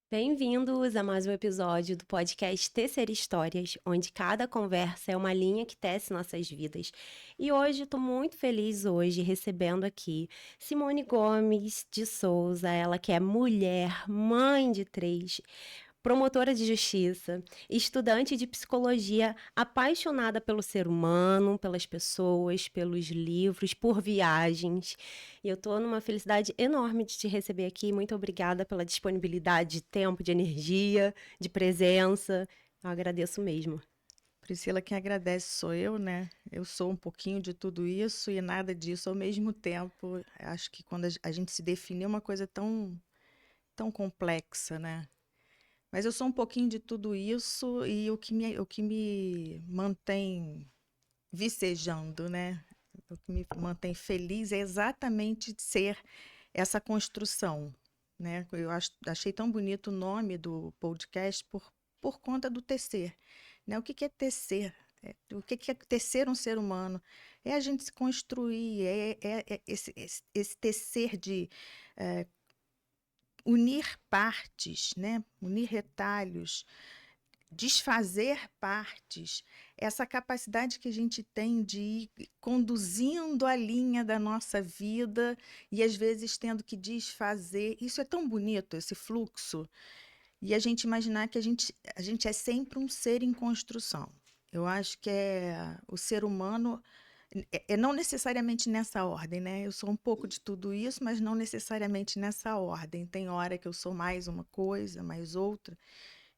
Bem-vindos a mais um episódio do podcast Tecer Histórias, onde cada conversa é uma linha que tece nossas vidas. E hoje estou muito feliz recebendo aqui Simone Gomes de Souza, ela que é mulher, mãe de 3, promotora de justiça, estudante de psicologia, apaixonada pelo ser humano, pelas pessoas, pelos livros, por viagens. E eu estou numa felicidade enorme de te receber aqui. Muito obrigada pela disponibilidade de tempo, de energia, de presença. Eu agradeço mesmo. Priscila, quem agradece sou eu, né? Eu sou um pouquinho de tudo isso e nada disso ao mesmo tempo. Acho que quando a gente se define é uma coisa tão complexa, né? Mas eu sou um pouquinho de tudo isso e o que me mantém vicejando, né? O que me mantém feliz é exatamente ser essa construção, né? Achei tão bonito o nome do podcast por conta do tecer, né? O que é tecer? O que é tecer um ser humano? É a gente se construir, é esse tecer de eh, unir partes, né? Unir retalhos, desfazer partes, essa capacidade que a gente tem de ir conduzindo a linha da nossa vida e às vezes tendo que desfazer. Isso é tão bonito, esse fluxo. E a gente imaginar que a gente é sempre um ser em construção. Eu acho que o ser humano é não necessariamente nessa ordem, né? Eu sou um pouco de tudo isso, mas não necessariamente nessa ordem. Tem hora que eu sou mais uma coisa, mais outra.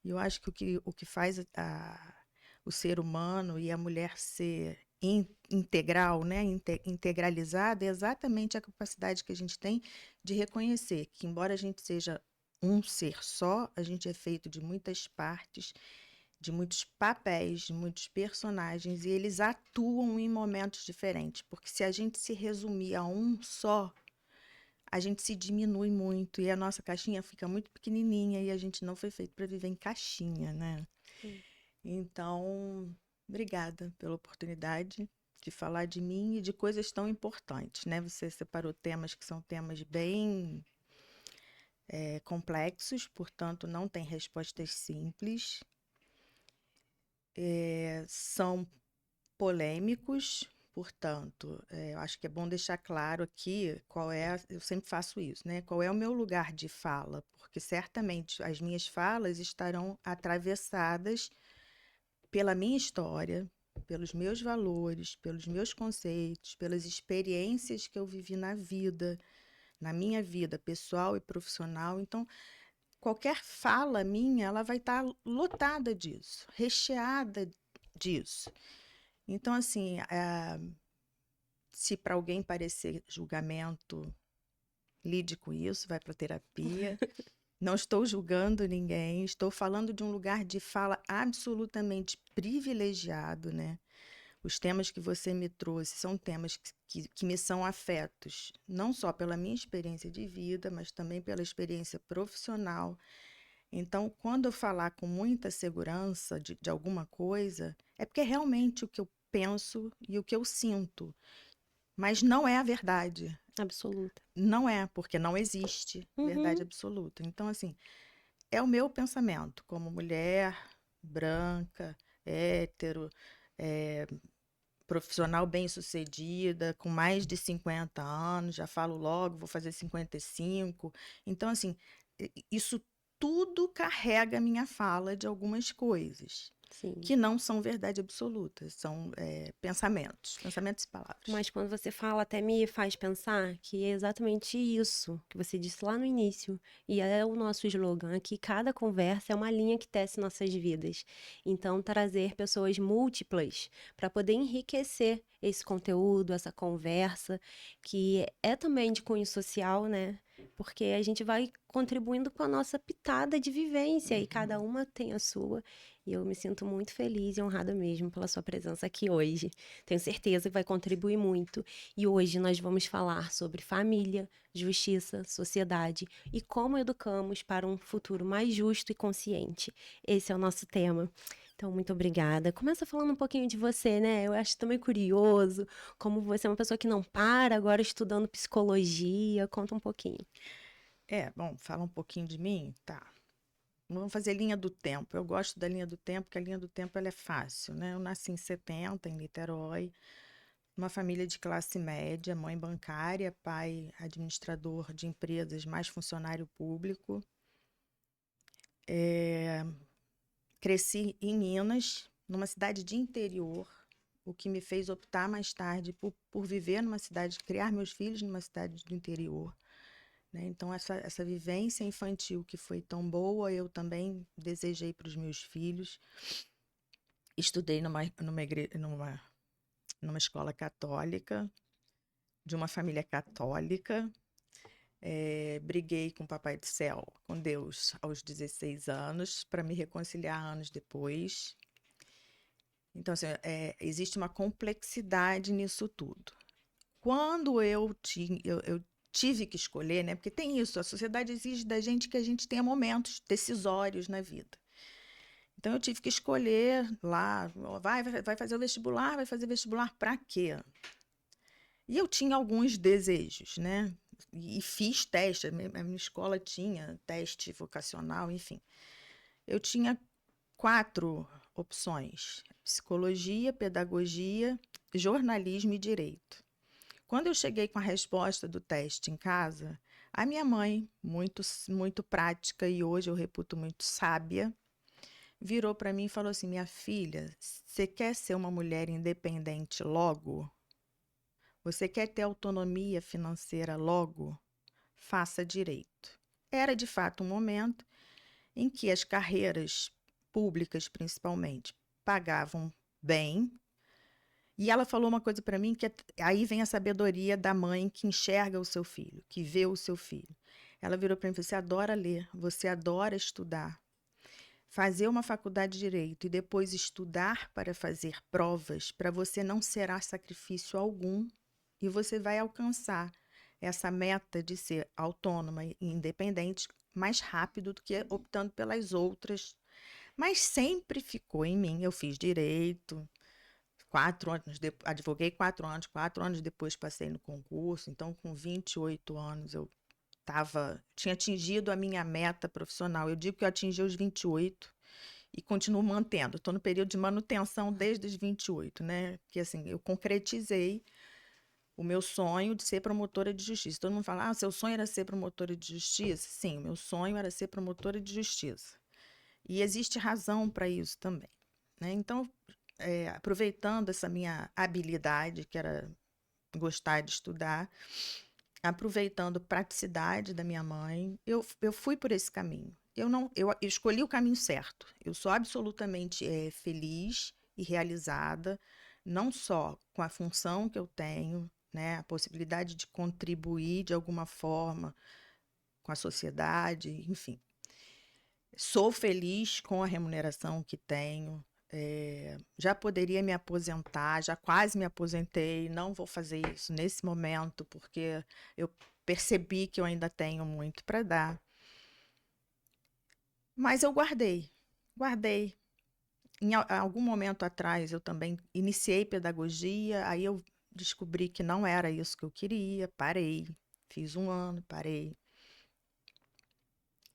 E eu acho que o que faz o ser humano e a mulher ser integral, né, integralizada, é exatamente a capacidade que a gente tem de reconhecer que, embora a gente seja um ser só, a gente é feito de muitas partes, de muitos papéis, de muitos personagens, e eles atuam em momentos diferentes. Porque se a gente se resumir a um só, a gente se diminui muito e a nossa caixinha fica muito pequenininha e a gente não foi feito para viver em caixinha, né? Sim. Então, obrigada pela oportunidade de falar de mim e de coisas tão importantes, né? Você separou temas que são temas bem complexos, portanto, não tem respostas simples, são polêmicos, portanto, eu acho que é bom deixar claro aqui eu sempre faço isso, né? Qual é o meu lugar de fala, porque certamente as minhas falas estarão atravessadas pela minha história, pelos meus valores, pelos meus conceitos, pelas experiências que eu vivi na minha vida pessoal e profissional. Então, qualquer fala minha, ela vai estar lotada disso, recheada disso. Então, assim, se para alguém parecer julgamento, lide com isso, vai para terapia. Não estou julgando ninguém, estou falando de um lugar de fala absolutamente privilegiado, né? Os temas que você me trouxe são temas que me são afetos, não só pela minha experiência de vida, mas também pela experiência profissional. Então, quando eu falar com muita segurança de alguma coisa, é porque é realmente o que eu penso e o que eu sinto. Mas não é a verdade. Absoluta. Não é, porque não existe verdade Uhum. absoluta. Então, assim, é o meu pensamento como mulher, branca, hétero, é, profissional bem-sucedida, com mais de 50 anos, já falo logo, vou fazer 55. Então, assim, isso tudo carrega a minha fala de algumas coisas. Sim. que não são verdade absoluta, são pensamentos e palavras. Mas quando você fala, até me faz pensar que é exatamente isso que você disse lá no início. E é o nosso slogan aqui: cada conversa é uma linha que tece nossas vidas. Então, trazer pessoas múltiplas para poder enriquecer esse conteúdo, essa conversa, que é também de cunho social, né? Porque a gente vai contribuindo com a nossa pitada de vivência e cada uma tem a sua. E eu me sinto muito feliz e honrada mesmo pela sua presença aqui hoje. Tenho certeza que vai contribuir muito. E hoje nós vamos falar sobre família, justiça, sociedade e como educamos para um futuro mais justo e consciente. Esse é o nosso tema. Então, muito obrigada. Começa falando um pouquinho de você, né? Eu acho também curioso como você é uma pessoa que não para agora estudando psicologia. Conta um pouquinho. Bom, fala um pouquinho de mim, tá. Vamos fazer linha do tempo. Eu gosto da linha do tempo, porque a linha do tempo ela é fácil, né? Eu nasci em 70, em Niterói, uma família de classe média, mãe bancária, pai administrador de empresas, mais funcionário público. Cresci em Minas, numa cidade de interior, o que me fez optar mais tarde por viver numa cidade, criar meus filhos numa cidade do interior, né? Então, essa vivência infantil que foi tão boa, eu também desejei para os meus filhos. Estudei numa escola católica, de uma família católica. Briguei com o Papai do Céu, com Deus, aos 16 anos, para me reconciliar anos depois. Então, assim, existe uma complexidade nisso tudo. Quando eu tive que escolher, né? Porque tem isso, a sociedade exige da gente que a gente tenha momentos decisórios na vida. Então, eu tive que escolher lá, vai fazer o vestibular, vai fazer vestibular para quê? E eu tinha alguns desejos, né? E fiz teste, a minha escola tinha teste vocacional, enfim. Eu tinha 4 opções: psicologia, pedagogia, jornalismo e direito. Quando eu cheguei com a resposta do teste em casa, a minha mãe, muito prática e hoje eu reputo muito sábia, virou para mim e falou assim: minha filha, você quer ser uma mulher independente logo? Você quer ter autonomia financeira logo? Faça direito. Era de fato um momento em que as carreiras públicas, principalmente, pagavam bem. E ela falou uma coisa para mim que aí vem a sabedoria da mãe que enxerga o seu filho, que vê o seu filho. Ela virou para mim e falou: você adora ler, você adora estudar. Fazer uma faculdade de direito e depois estudar para fazer provas, para você não será sacrifício algum e você vai alcançar essa meta de ser autônoma e independente mais rápido do que optando pelas outras. Mas sempre ficou em mim. Eu fiz direito, 4 anos, advoguei 4 anos depois passei no concurso. Então, com 28 anos, eu tinha atingido a minha meta profissional. Eu digo que eu atingi os 28 e continuo mantendo. Estou no período de manutenção desde os 28, né? Porque assim, eu concretizei o meu sonho de ser promotora de justiça. Todo mundo fala: seu sonho era ser promotora de justiça? Sim, o meu sonho era ser promotora de justiça. E existe razão para isso também, né? Então, aproveitando essa minha habilidade, que era gostar de estudar, aproveitando a praticidade da minha mãe, eu fui por esse caminho. Eu escolhi o caminho certo. Eu sou absolutamente feliz e realizada, não só com a função que eu tenho, né, a possibilidade de contribuir de alguma forma com a sociedade, enfim. Sou feliz com a remuneração que tenho. Já poderia me aposentar, já quase me aposentei, não vou fazer isso nesse momento, porque eu percebi que eu ainda tenho muito para dar. Mas eu guardei. Em algum momento atrás eu também iniciei pedagogia, aí eu descobri que não era isso que eu queria, parei, fiz 1 ano, parei.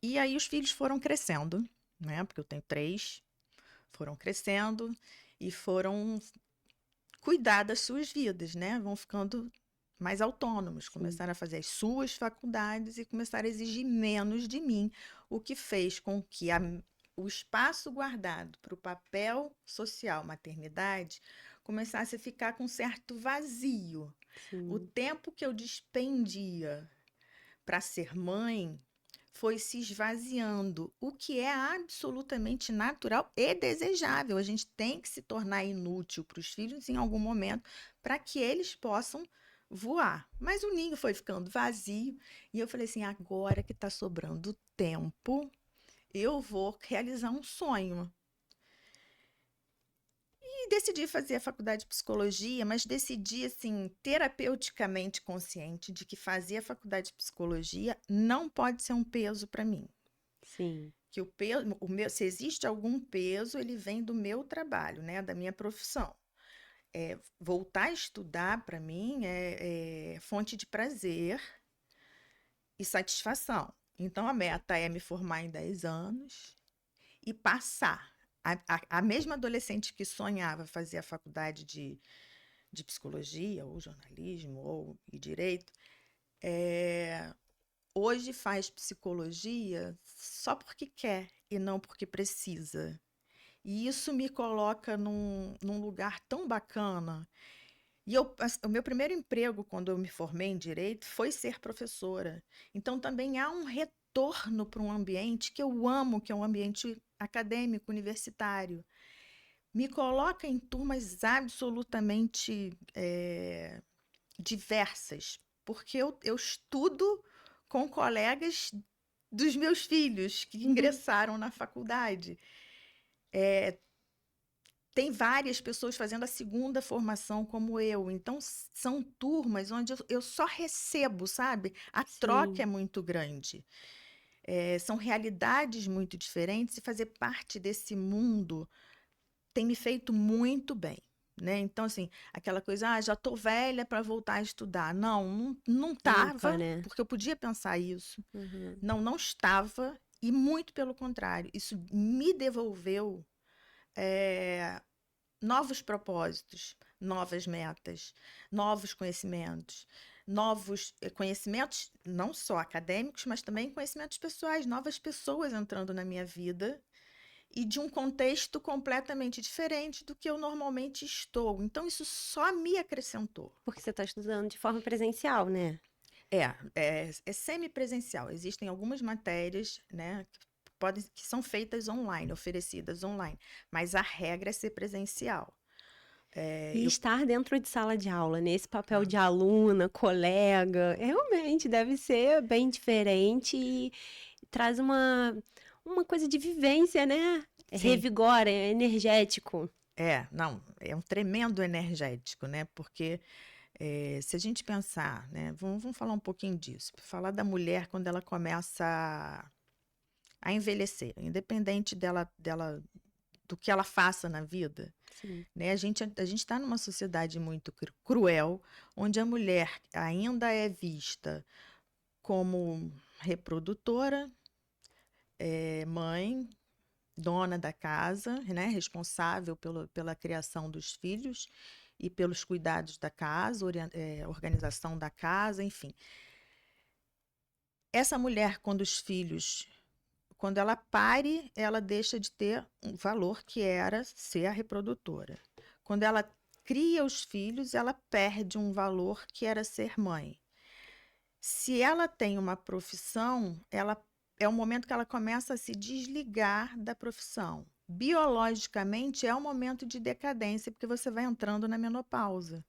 E aí os filhos foram crescendo, né? Porque eu tenho 3, foram crescendo e foram cuidar das suas vidas, né? Vão ficando mais autônomos, começaram a fazer as suas faculdades e começaram a exigir menos de mim, o que fez com que o espaço guardado para o papel social maternidade começasse a ficar com certo vazio. O Sim, tempo que eu despendia para ser mãe foi se esvaziando, o que é absolutamente natural e desejável. A gente tem que se tornar inútil para os filhos em algum momento para que eles possam voar. Mas o ninho foi ficando vazio e eu falei assim: agora que está sobrando tempo, eu vou realizar um sonho. E decidi fazer a faculdade de psicologia, mas decidi, assim, terapeuticamente consciente de que fazer a faculdade de psicologia não pode ser um peso para mim. sim. Que se existe algum peso, ele vem do meu trabalho, né, da minha profissão. Voltar a estudar, para mim, é fonte de prazer e satisfação. Então, a meta é me formar em 10 anos e passar. A mesma adolescente que sonhava fazer a faculdade de psicologia, ou jornalismo, ou e direito, hoje faz psicologia só porque quer e não porque precisa. E isso me coloca num lugar tão bacana. E o meu primeiro emprego, quando eu me formei em direito, foi ser professora. Então, também há um retorno para um ambiente que eu amo, que é um ambiente acadêmico, universitário. Me coloca em turmas absolutamente diversas, porque eu estudo com colegas dos meus filhos que Uhum. ingressaram na faculdade. Tem várias pessoas fazendo a segunda formação como eu, então são turmas onde eu só recebo, sabe? A troca Sim. é muito grande. São realidades muito diferentes e fazer parte desse mundo tem me feito muito bem, né? Então, assim, aquela coisa, já tô velha para voltar a estudar. Não Nunca, estava, né? porque eu podia pensar isso. Uhum. Não estava, e muito pelo contrário, isso me devolveu novos propósitos, novas metas, novos conhecimentos não só acadêmicos, mas também conhecimentos pessoais, novas pessoas entrando na minha vida e de um contexto completamente diferente do que eu normalmente estou. Então, isso só me acrescentou. Porque você está estudando de forma presencial, né? É semipresencial. Existem algumas matérias, né, que são feitas online, oferecidas online, mas a regra é ser presencial. É, E eu, estar dentro de sala de aula, nesse papel ah, de aluna, colega, realmente deve ser bem diferente e traz uma coisa de vivência, né? sim, Revigora, é energético. não, é um tremendo energético, né? Porque se a gente pensar, né, vamos falar um pouquinho disso, falar da mulher quando ela começa a envelhecer, independente dela do que ela faça na vida, Sim. né? A gente está numa sociedade muito cruel, onde a mulher ainda é vista como reprodutora, mãe, dona da casa, né? Responsável pela criação dos filhos e pelos cuidados da casa, organização da casa, enfim. Essa mulher, quando ela pare, ela deixa de ter um valor que era ser a reprodutora. Quando ela cria os filhos, ela perde um valor que era ser mãe. Se ela tem uma profissão, é o momento que ela começa a se desligar da profissão. Biologicamente, é um momento de decadência, porque você vai entrando na menopausa.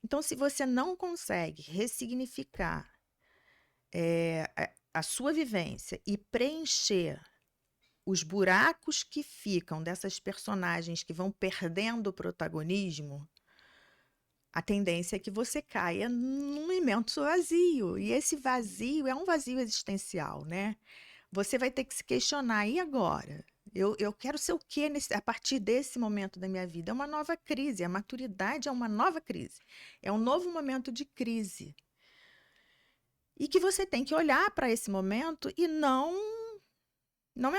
Então, se você não consegue ressignificar a sua vivência e preencher os buracos que ficam dessas personagens que vão perdendo o protagonismo, a tendência é que você caia num imenso vazio. E esse vazio é um vazio existencial, né? Você vai ter que se questionar, e agora? Eu quero ser o quê a partir desse momento da minha vida? É uma nova crise, a maturidade é uma nova crise. É um novo momento de crise. E que você tem que olhar para esse momento e não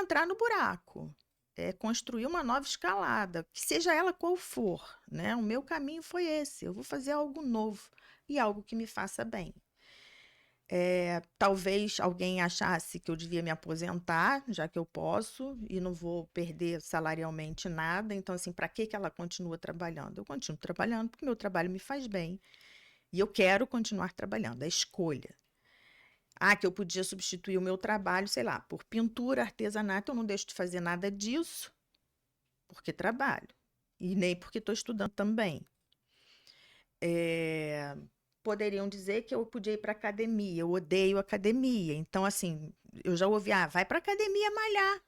entrar no buraco. É construir uma nova escalada, que seja ela qual for, né? O meu caminho foi esse. Eu vou fazer algo novo e algo que me faça bem. Talvez alguém achasse que eu devia me aposentar, já que eu posso, e não vou perder salarialmente nada. Então, assim, para que ela continua trabalhando? Eu continuo trabalhando porque meu trabalho me faz bem. E eu quero continuar trabalhando, é escolha. Que eu podia substituir o meu trabalho, sei lá, por pintura, artesanato. Eu não deixo de fazer nada disso, porque trabalho. E nem porque estou estudando também. Poderiam dizer que eu podia ir para academia. Eu odeio academia. Então, assim, eu já ouvi, vai para academia malhar.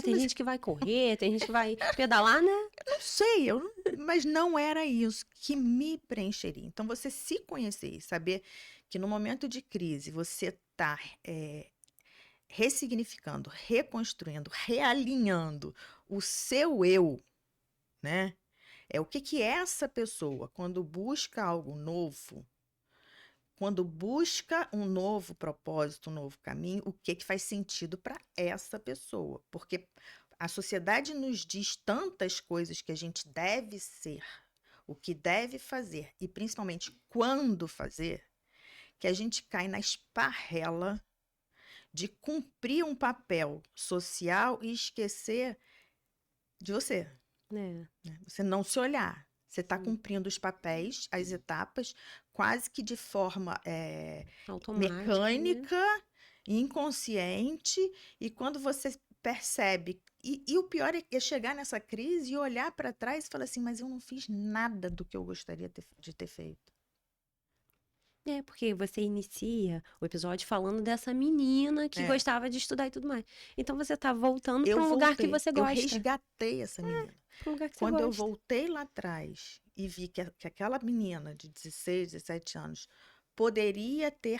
Tem gente que vai correr, tem gente que vai pedalar, né? Não sei, mas não era isso que me preencheria. Então, você se conhecer e saber que no momento de crise você está ressignificando, reconstruindo, realinhando o seu eu, né? O que é essa pessoa quando busca algo novo, quando busca um novo propósito, um novo caminho, o que faz sentido para essa pessoa? Porque a sociedade nos diz tantas coisas que a gente deve ser, o que deve fazer e principalmente quando fazer, que a gente cai na esparrela de cumprir um papel social e esquecer de você. É. Você não se olhar. Você está cumprindo os papéis, as etapas, quase que de forma mecânica, né? Inconsciente, e quando você percebe. E o pior é chegar nessa crise e olhar para trás e falar assim: mas eu não fiz nada do que eu gostaria de ter feito. Porque você inicia o episódio falando dessa menina que gostava de estudar e tudo mais. Então você tá voltando para um lugar que você gosta. Eu resgatei essa menina. Para um lugar que Quando você eu gosta. voltei lá atrás e vi que aquela menina de 16, 17 anos poderia ter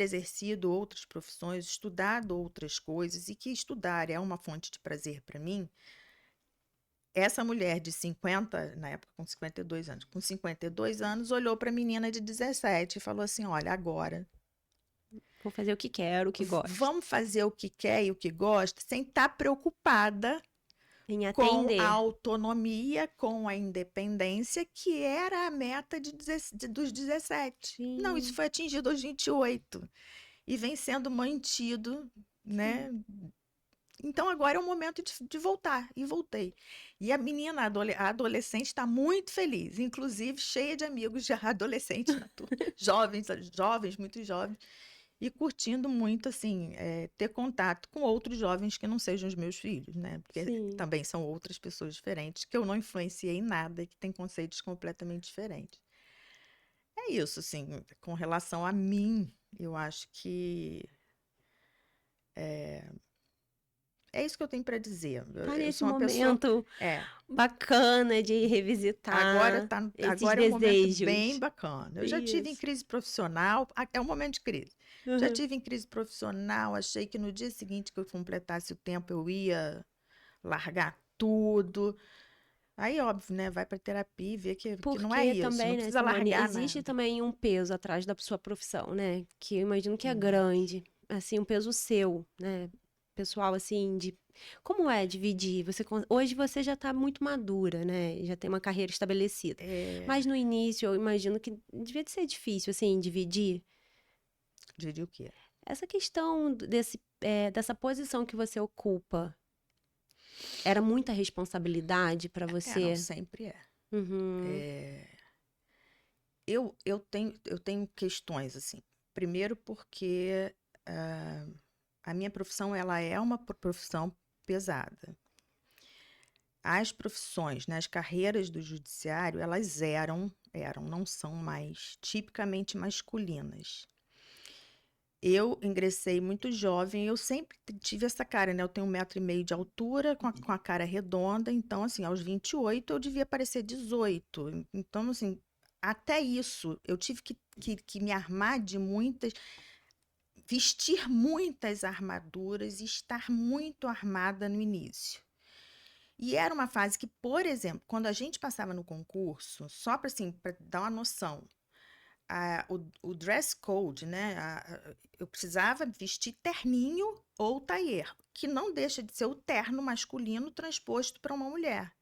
exercido outras profissões, estudado outras coisas, e que estudar é uma fonte de prazer para mim, essa mulher de 50, na época com 52 anos, com 52 anos, olhou para a menina de 17 e falou assim: olha, agora vou fazer o que quero, o que gosto. vamos fazer o que quer e o que gosta, sem estar preocupada em com atender. a autonomia, com a independência, que era a meta dos 17. Sim. Não, isso foi atingido aos 28 e vem sendo mantido, né? Então agora é o momento de voltar, e voltei. E a menina, a adolescente, está muito feliz, inclusive cheia de amigos já adolescentes na turma, jovens, muito jovens, e curtindo muito, assim, ter contato com outros jovens que não sejam os meus filhos, né? Porque também são outras pessoas diferentes, que eu não influenciei em nada e que têm conceitos completamente diferentes. É isso, assim, com relação a mim, eu acho que é isso que eu tenho para dizer. Tá Eu nesse sou uma pessoa... momento bacana de revisitar Agora é um momento desejos. bem bacana. Eu já tive em crise profissional, é um momento de crise. Já tive em crise profissional, achei que no dia seguinte que eu completasse o tempo eu ia largar tudo. Aí, óbvio, né? Vai para terapia e vê que não é isso, também, não precisa largar existe nada. também um peso atrás da sua profissão, né? Que eu imagino que é grande, assim, um peso seu, né? Pessoal, assim, de como é dividir? Hoje você já está muito madura, né? Já tem uma carreira estabelecida. Mas no início eu imagino que devia ser difícil, assim, dividir. Dividir o quê? Essa questão dessa posição que você ocupa. Era muita responsabilidade para você? Não, sempre é. Uhum. Eu tenho questões, assim. Primeiro porque a minha profissão, ela é uma profissão pesada. As profissões, né, as carreiras do judiciário, elas não são mais tipicamente masculinas. Eu ingressei muito jovem, eu sempre tive essa cara, né? Eu tenho 1,5 metro de altura, com a cara redonda, então, assim, aos 28 eu devia parecer 18. Então, assim, até isso, eu tive que me armar de vestir muitas armaduras e estar muito armada no início. E era uma fase que, por exemplo, quando a gente passava no concurso, só para assim, dar uma noção, o dress code, né? Eu precisava vestir terninho ou tailleur, que não deixa de ser o terno masculino transposto para uma mulher.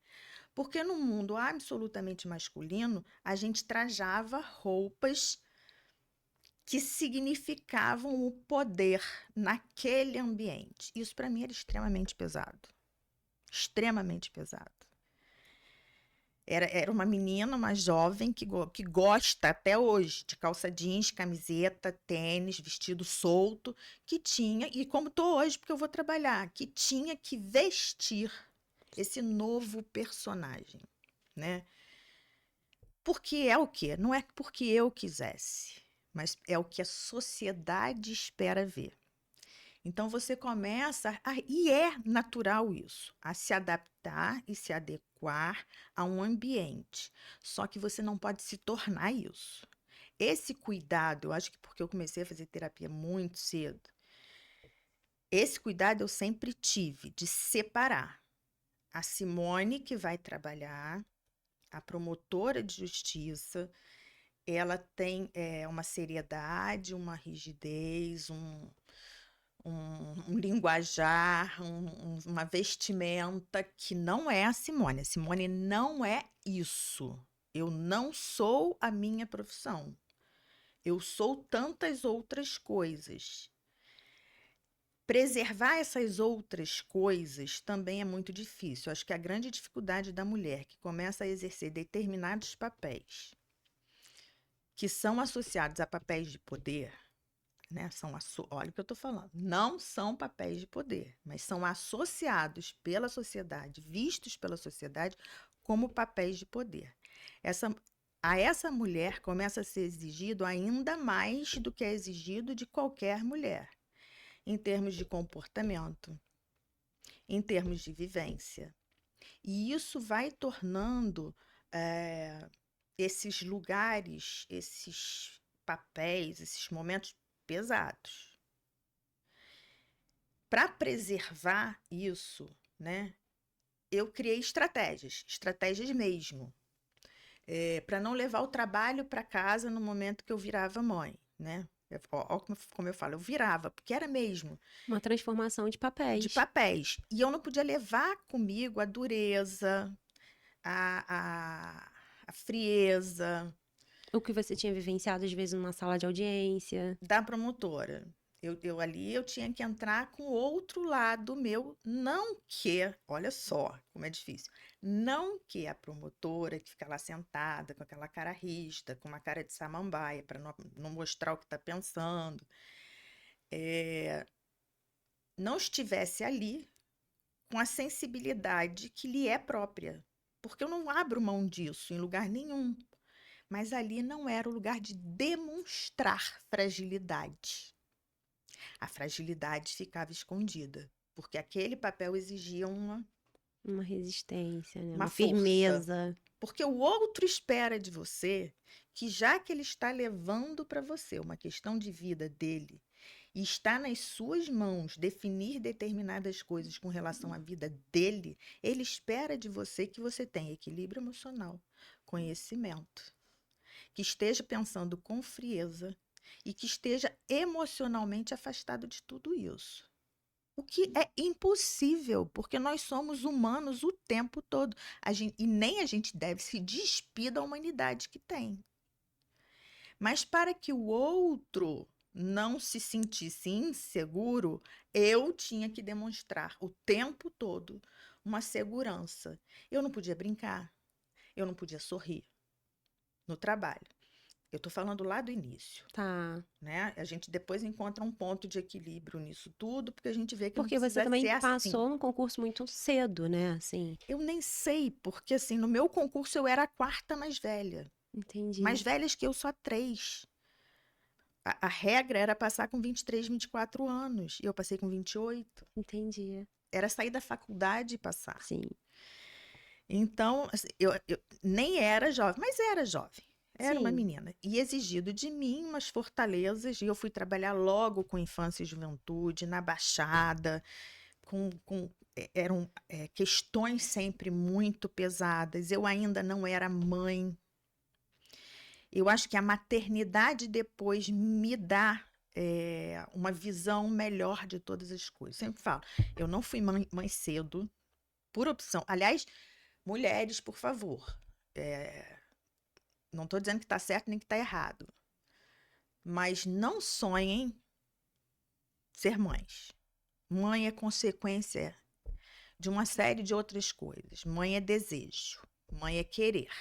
Porque no mundo absolutamente masculino, a gente trajava roupas que significavam o poder naquele ambiente. Isso para mim era extremamente pesado. Extremamente pesado. Era uma menina, uma jovem que gosta até hoje de calça jeans, camiseta, tênis, vestido solto, que tinha, e como estou hoje, porque eu vou trabalhar, que tinha que vestir esse novo personagem, né? Porque é o quê? Não é porque eu quisesse, mas é o que a sociedade espera ver. Então você começa, e é natural isso, a se adaptar e se adequar a um ambiente. Só que você não pode se tornar isso. Esse cuidado, eu acho que porque eu comecei a fazer terapia muito cedo, esse cuidado eu sempre tive de separar a Simone que vai trabalhar, a promotora de justiça. Ela tem uma seriedade, uma rigidez, um linguajar, uma vestimenta que não é a Simone. A Simone não é isso. Eu não sou a minha profissão. Eu sou tantas outras coisas. Preservar essas outras coisas também é muito difícil. Eu acho que a grande dificuldade da mulher que começa a exercer determinados papéis que são associados a papéis de poder, né? Olha o que eu estou falando. Não são papéis de poder, mas são associados pela sociedade, vistos pela sociedade como papéis de poder. A essa mulher começa a ser exigido ainda mais do que é exigido de qualquer mulher, em termos de comportamento, em termos de vivência. E isso vai tornando esses lugares, esses papéis, esses momentos pesados. Para preservar isso, né, eu criei estratégias mesmo, para não levar o trabalho para casa no momento que eu virava mãe, né? Ó, como eu falo, eu virava, porque era mesmo Uma transformação de de papéis. papéis. E eu não podia levar comigo a dureza, a frieza O que você tinha vivenciado, às vezes, numa sala de audiência. da promotora. Eu tinha que entrar com o outro lado meu, não que, olha só como é difícil, não que a promotora que fica lá sentada com aquela cara rígida, com uma cara de samambaia, para não mostrar o que está pensando, não estivesse ali com a sensibilidade que lhe é própria, porque eu não abro mão disso em lugar nenhum. Mas ali não era o lugar de demonstrar fragilidade. A fragilidade ficava escondida, porque aquele papel exigia Uma resistência, né? uma Uma força. firmeza. Porque o outro espera de você que, já que ele está levando para você uma questão de vida dele, e está nas suas mãos definir determinadas coisas com relação à vida dele, ele espera de você que você tenha equilíbrio emocional, conhecimento, que esteja pensando com frieza e que esteja emocionalmente afastado de tudo isso. O que é impossível, porque nós somos humanos o tempo todo. E nem a gente deve se despir da humanidade que tem. Mas para que o outro não se sentisse inseguro, eu tinha que demonstrar o tempo todo uma segurança. Eu não podia brincar, eu não podia sorrir no trabalho. Eu estou falando lá do início, Tá. né? A gente depois encontra um ponto de equilíbrio nisso tudo, porque a gente vê que não Porque você precisa também ser assim. passou no concurso muito cedo, né? Assim, Eu nem sei, porque assim, no meu concurso eu era a quarta mais velha. Mais entendi. velhas que eu, só três. A regra era passar com 23, 24 anos. E eu passei com 28. Entendi. Era sair da faculdade e passar. Sim. Então, assim, eu nem era jovem, mas era jovem. Era uma Sim. menina. E exigido de mim umas fortalezas. E eu fui trabalhar logo com infância e juventude, na Baixada, eram questões sempre muito pesadas. Eu ainda não era mãe. Eu acho que a maternidade depois me dá uma visão melhor de todas as coisas. Sempre falo, eu não fui mãe cedo, por opção. Aliás, mulheres, por favor, não estou dizendo que está certo nem que está errado. mas não sonhem ser mães. Mãe é consequência de uma série de outras coisas. Mãe é desejo, mãe é querer.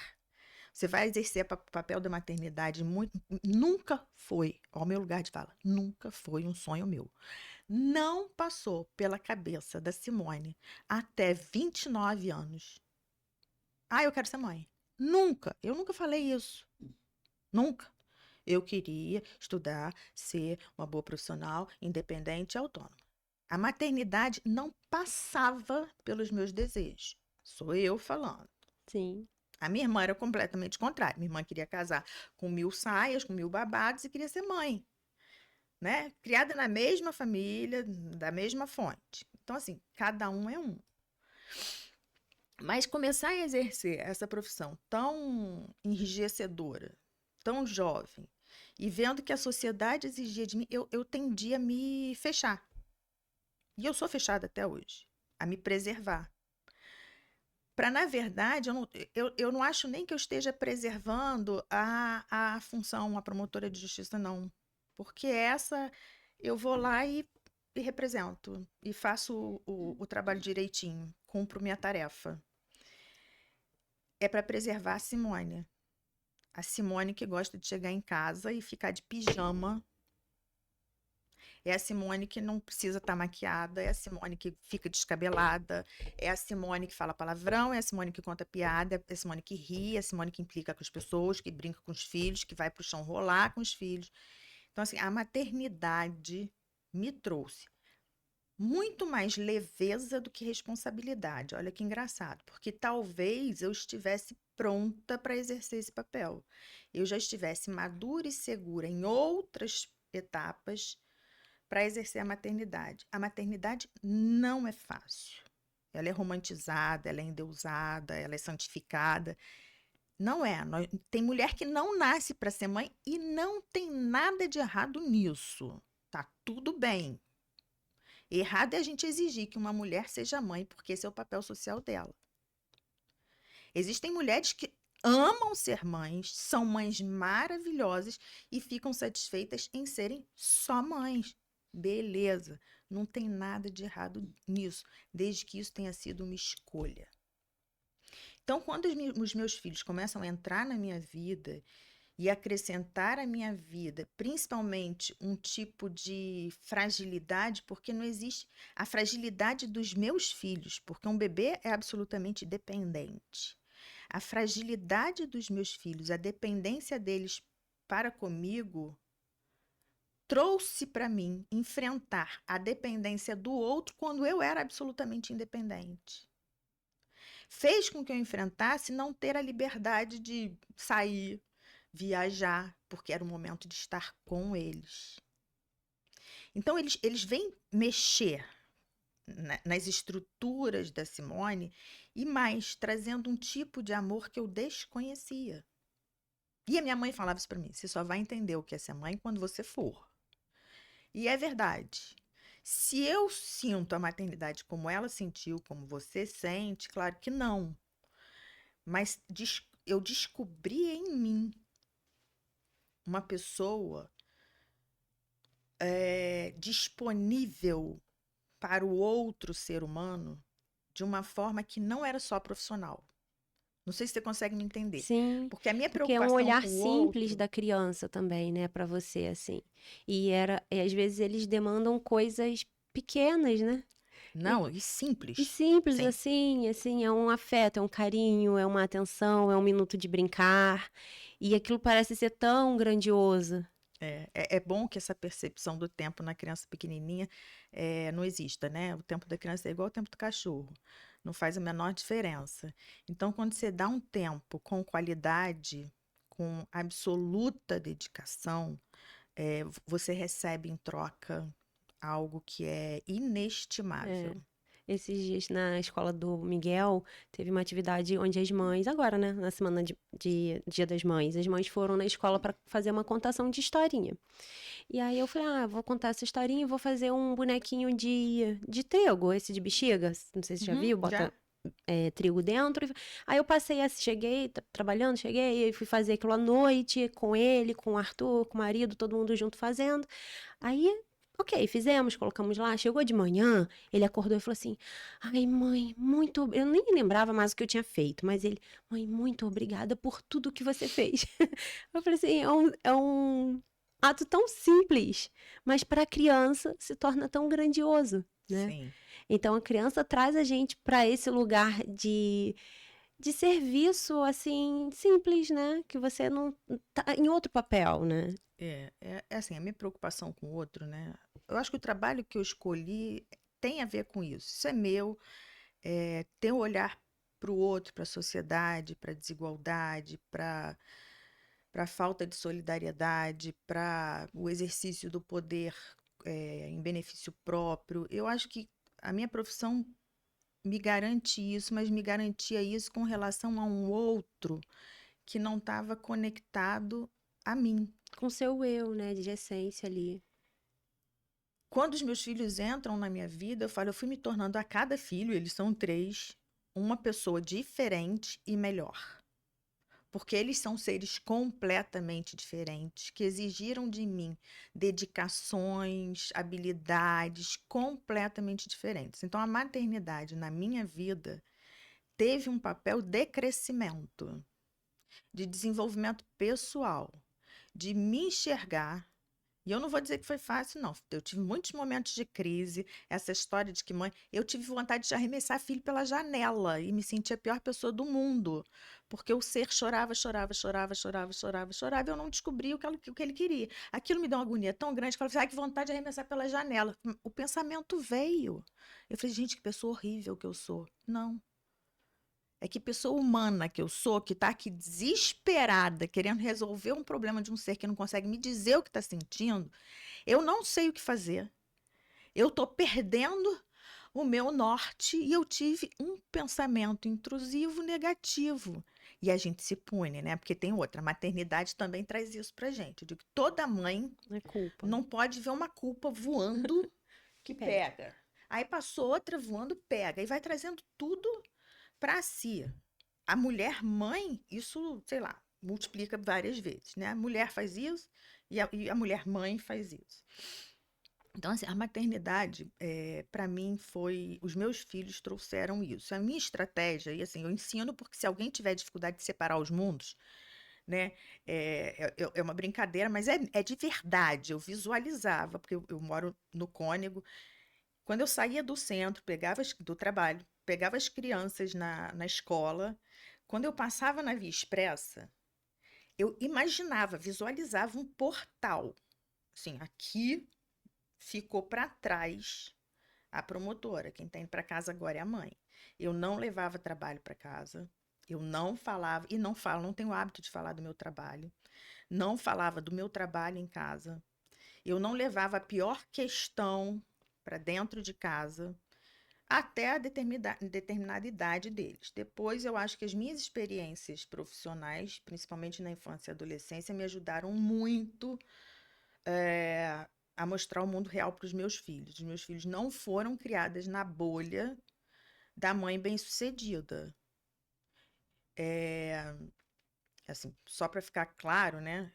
Você vai exercer o papel da maternidade muito. Nunca foi, ao meu lugar de fala, nunca foi um sonho meu. Não passou pela cabeça da Simone até 29 anos. Ah, eu quero ser mãe. Nunca. Eu nunca falei isso. Nunca. Eu queria estudar, ser uma boa profissional, independente e autônoma. A maternidade não passava pelos meus desejos. Sou eu falando. Sim. A minha irmã era completamente contrária. Minha irmã queria casar com 1000 saias, com 1000 babados e queria ser mãe, né? Criada na mesma família, da mesma fonte. Então, assim, cada um é um. Mas começar a exercer essa profissão tão enrijecedora, tão jovem, e vendo que a sociedade exigia de mim, eu tendi a me fechar. E eu sou fechada até hoje, a me preservar. Para, na verdade, eu não acho nem que eu esteja preservando a função, a promotora de justiça, não. Porque essa, eu vou lá e represento, e faço o trabalho direitinho, cumpro minha tarefa. É para preservar a Simone. A Simone que gosta de chegar em casa e ficar de pijama. É a Simone que não precisa estar maquiada, é a Simone que fica descabelada, é a Simone que fala palavrão, é a Simone que conta piada, é a Simone que ri, é a Simone que implica com as pessoas, que brinca com os filhos, que vai para o chão rolar com os filhos. Então, assim, a maternidade me trouxe muito mais leveza do que responsabilidade. Olha que engraçado, porque talvez eu estivesse pronta para exercer esse papel. Eu já estivesse madura e segura em outras etapas para exercer a maternidade. A maternidade não é fácil. Ela é romantizada, ela é endeusada, ela é santificada. Não é. Tem mulher que não nasce para ser mãe e não tem nada de errado nisso. Tá tudo bem. Errado é a gente exigir que uma mulher seja mãe, porque esse é o papel social dela. Existem mulheres que amam ser mães, são mães maravilhosas e ficam satisfeitas em serem só mães. Beleza, não tem nada de errado nisso, desde que isso tenha sido uma escolha. Então, quando os meus filhos começam a entrar na minha vida e acrescentar à minha vida, principalmente um tipo de fragilidade, porque não existe a fragilidade dos meus filhos, porque um bebê é absolutamente dependente. A fragilidade dos meus filhos, a dependência deles para comigo, trouxe para mim enfrentar a dependência do outro quando eu era absolutamente independente. Fez com que eu enfrentasse não ter a liberdade de sair, viajar, porque era o momento de estar com eles. Então, eles vêm mexer nas estruturas da Simone e mais, trazendo um tipo de amor que eu desconhecia. E a minha mãe falava isso para mim: você só vai entender o que é ser mãe quando você for. E é verdade. Se eu sinto a maternidade como ela sentiu, como você sente, claro que não. Mas eu descobri em mim uma pessoa disponível para o outro ser humano de uma forma que não era só profissional. Não sei se você consegue me entender. Sim, Porque a minha porque é um preocupação olhar com o simples outro... da criança também, né, para você, assim. E às vezes eles demandam coisas pequenas, né? Não, e E simples. simples Sim. assim, é um afeto, é um carinho, é uma atenção, é um minuto de brincar. E aquilo parece ser tão grandioso. É bom que essa percepção do tempo na criança pequenininha não exista, né? O tempo da criança é igual ao tempo do cachorro. Não faz a menor diferença. Então, quando você dá um tempo com qualidade, com absoluta dedicação, você recebe em troca algo que é É. inestimável. Esses dias na escola do Miguel, teve uma atividade onde as mães, agora, né, na semana de Dia das Mães, as mães foram na escola para fazer uma contação de historinha. E aí eu falei, vou contar essa historinha e vou fazer um bonequinho de trigo, esse de bexiga. Não sei se você já Uhum, viu, bota já? trigo dentro. Aí eu passei, cheguei, trabalhando, cheguei, e fui fazer aquilo à noite com ele, com o Arthur, com o marido, todo mundo junto fazendo. Aí, ok, fizemos, colocamos lá. Chegou de manhã, ele acordou e falou assim: Ai, mãe, eu nem lembrava mais o que eu tinha feito, mas ele, mãe, muito obrigada por tudo que você fez. Eu falei assim: é um ato tão simples, mas para a criança se torna tão grandioso, né? Sim. Então a criança traz a gente para esse lugar de serviço assim simples, né? Que você não tá em outro papel, né? É assim, a minha preocupação com o outro, né? Eu acho que o trabalho que eu escolhi tem a ver com isso. Isso é meu, ter um olhar para o outro, para a sociedade, para a desigualdade, para a falta de solidariedade, para o exercício do poder, em benefício próprio. Eu acho que a minha profissão me garante isso, mas me garantia isso com relação a um outro que não estava conectado a mim. Com seu eu, né? De essência ali. Quando os meus filhos entram na minha vida, eu falo, eu fui me tornando a cada filho, eles são 3, uma pessoa diferente e melhor. Porque eles são seres completamente diferentes, que exigiram de mim dedicações, habilidades completamente diferentes. Então, a maternidade na minha vida teve um papel de crescimento, de desenvolvimento pessoal, de me enxergar. E eu não vou dizer que foi fácil, não. Eu tive muitos momentos de crise. Essa história de que mãe. Eu tive vontade de arremessar filho pela janela e me sentia a pior pessoa do mundo. Porque o ser chorava, chorava, chorava, chorava, chorava, chorava. E eu não descobri o que ele queria. Aquilo me deu uma agonia tão grande que eu falei assim, ai, que vontade de arremessar pela janela. O pensamento veio. Eu falei, gente, que pessoa horrível que eu sou. Não. É que pessoa humana que eu sou, que está aqui desesperada, querendo resolver um problema de um ser que não consegue me dizer o que está sentindo, eu não sei o que fazer. Eu estou perdendo o meu norte e eu tive um pensamento intrusivo negativo. E a gente se pune, né? Porque tem outra. A maternidade também traz isso pra gente. Eu digo que toda mãe Não é culpa. não pode ver uma culpa voando que pega. Aí passou outra voando, pega. E vai trazendo tudo para si. A mulher mãe, isso, sei lá, multiplica várias vezes, né? A mulher faz isso e a mulher mãe faz isso. Então, assim, a maternidade, para mim, foi. Os meus filhos trouxeram isso. A minha estratégia, e assim, eu ensino porque se alguém tiver dificuldade de separar os mundos, né? É uma brincadeira, mas é de verdade. Eu visualizava, porque eu moro no Cônego. Quando eu saía do centro, do trabalho, pegava as crianças na escola, quando eu passava na Via Expressa, eu imaginava, visualizava um portal. Assim, aqui ficou para trás a promotora. Quem está indo para casa agora é a mãe. Eu não levava trabalho para casa. Eu não falava, e não falo, não tenho o hábito de falar do meu trabalho. Não falava do meu trabalho em casa. Eu não levava a pior questão para dentro de casa até a determinada idade deles. Depois, eu acho que as minhas experiências profissionais, principalmente na infância e adolescência, me ajudaram muito a mostrar o mundo real para os meus filhos. Os meus filhos não foram criadas na bolha da mãe bem-sucedida. Assim, só para ficar claro, né?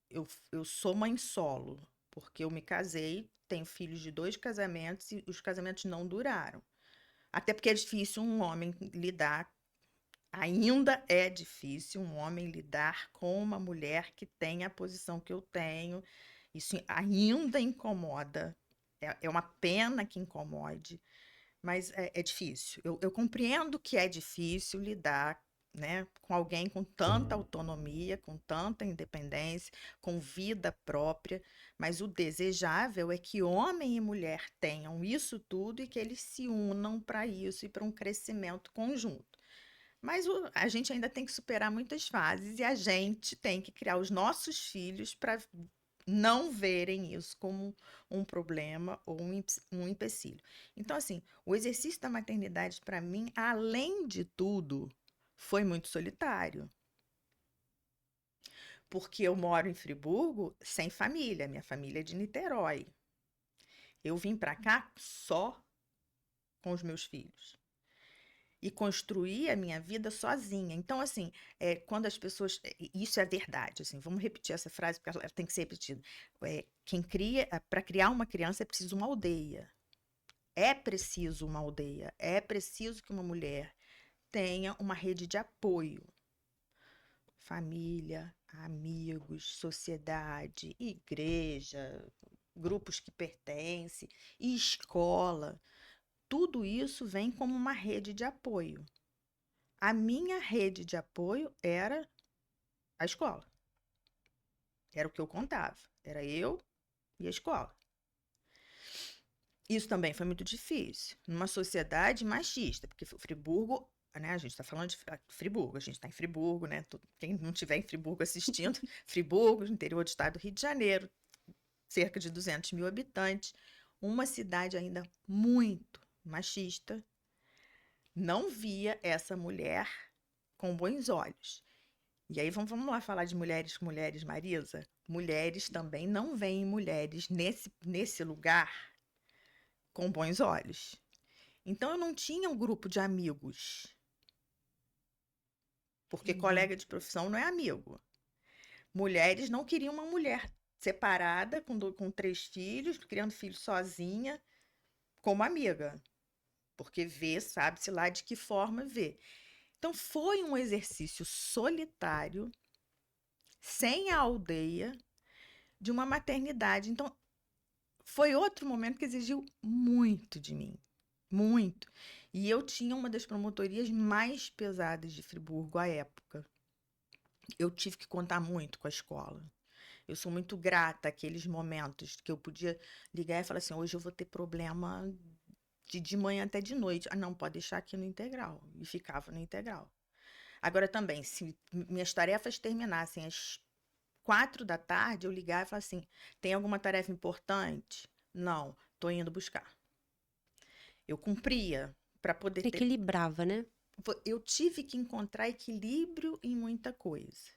Eu sou mãe solo, porque eu me casei, tenho filhos de 2 casamentos e os casamentos não duraram. Até porque é difícil um homem lidar, ainda é difícil um homem lidar com uma mulher que tem a posição que eu tenho. Isso ainda incomoda. É uma pena que incomode, mas é difícil. Eu compreendo que é difícil lidar, né, com alguém com tanta autonomia, com tanta independência, com vida própria, mas o desejável é que homem e mulher tenham isso tudo e que eles se unam para isso e para um crescimento conjunto. Mas a gente ainda tem que superar muitas fases e a gente tem que criar os nossos filhos para não verem isso como um problema ou um empecilho. Então, assim, o exercício da maternidade, para mim, além de tudo, foi muito solitário. Porque eu moro em Friburgo sem família, minha família é de Niterói. Eu vim para cá só com os meus filhos. e construir a minha vida sozinha. Então, assim, quando as pessoas. Isso é verdade, assim, vamos repetir essa frase, porque ela tem que ser repetida. Para criar uma criança é preciso uma aldeia. É preciso uma aldeia. É preciso que uma mulher tenha uma rede de apoio. Família, amigos, sociedade, igreja, grupos que pertencem, escola. Tudo isso vem como uma rede de apoio. A minha rede de apoio era a escola. Era o que eu contava. Era eu e a escola. Isso também foi muito difícil. Numa sociedade machista, porque Friburgo, né? A gente está falando de Friburgo, a gente está em Friburgo, né? Quem não estiver em Friburgo assistindo, Friburgo, interior do estado do Rio de Janeiro, cerca de 200 mil habitantes, uma cidade ainda muito machista, não via essa mulher com bons olhos. E aí vamos lá falar de mulheres com mulheres, Marisa? Mulheres também não veem mulheres nesse lugar com bons olhos. Então eu não tinha um grupo de amigos, porque colega de profissão não é amigo. Mulheres não queriam uma mulher separada, com 3 filhos, criando filhos sozinha, como amiga. Porque vê, sabe-se lá de que forma vê. Então foi um exercício solitário, sem a aldeia, de uma maternidade. Então foi outro momento que exigiu muito de mim. Muito. E eu tinha uma das promotorias mais pesadas de Friburgo à época. Eu tive que contar muito com a escola. Eu sou muito grata àqueles momentos que eu podia ligar e falar assim: hoje eu vou ter problema de manhã até de noite. Ah, não, pode deixar aqui no integral. E ficava no integral. Agora também, se minhas tarefas terminassem às 4 da tarde, eu ligava e falava assim: tem alguma tarefa importante? Não, tô indo buscar. Eu cumpria para poder ter. Equilibrava, né? Eu tive que encontrar equilíbrio em muita coisa.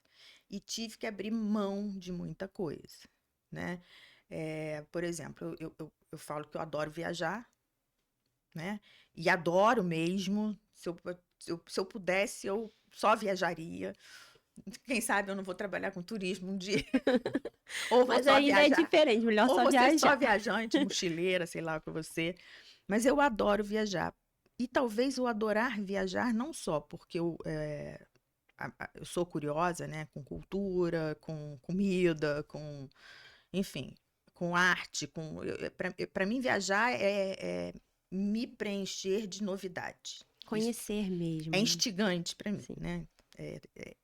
E tive que abrir mão de muita coisa, né? Por exemplo, eu falo que eu adoro viajar, né? E adoro mesmo. Se eu pudesse, eu só viajaria. Quem sabe eu não vou trabalhar com turismo um dia. Ou vou Mas só ainda é viajar. diferente, melhor Ou só você só viajar. viajante, mochileira, sei lá o que você. Mas eu adoro viajar. E talvez o adorar viajar não só porque eu sou curiosa, né, com cultura, com comida, enfim, com arte, para mim viajar é me preencher de novidade. Isso Conhecer mesmo, é né? instigante para mim, Sim. né?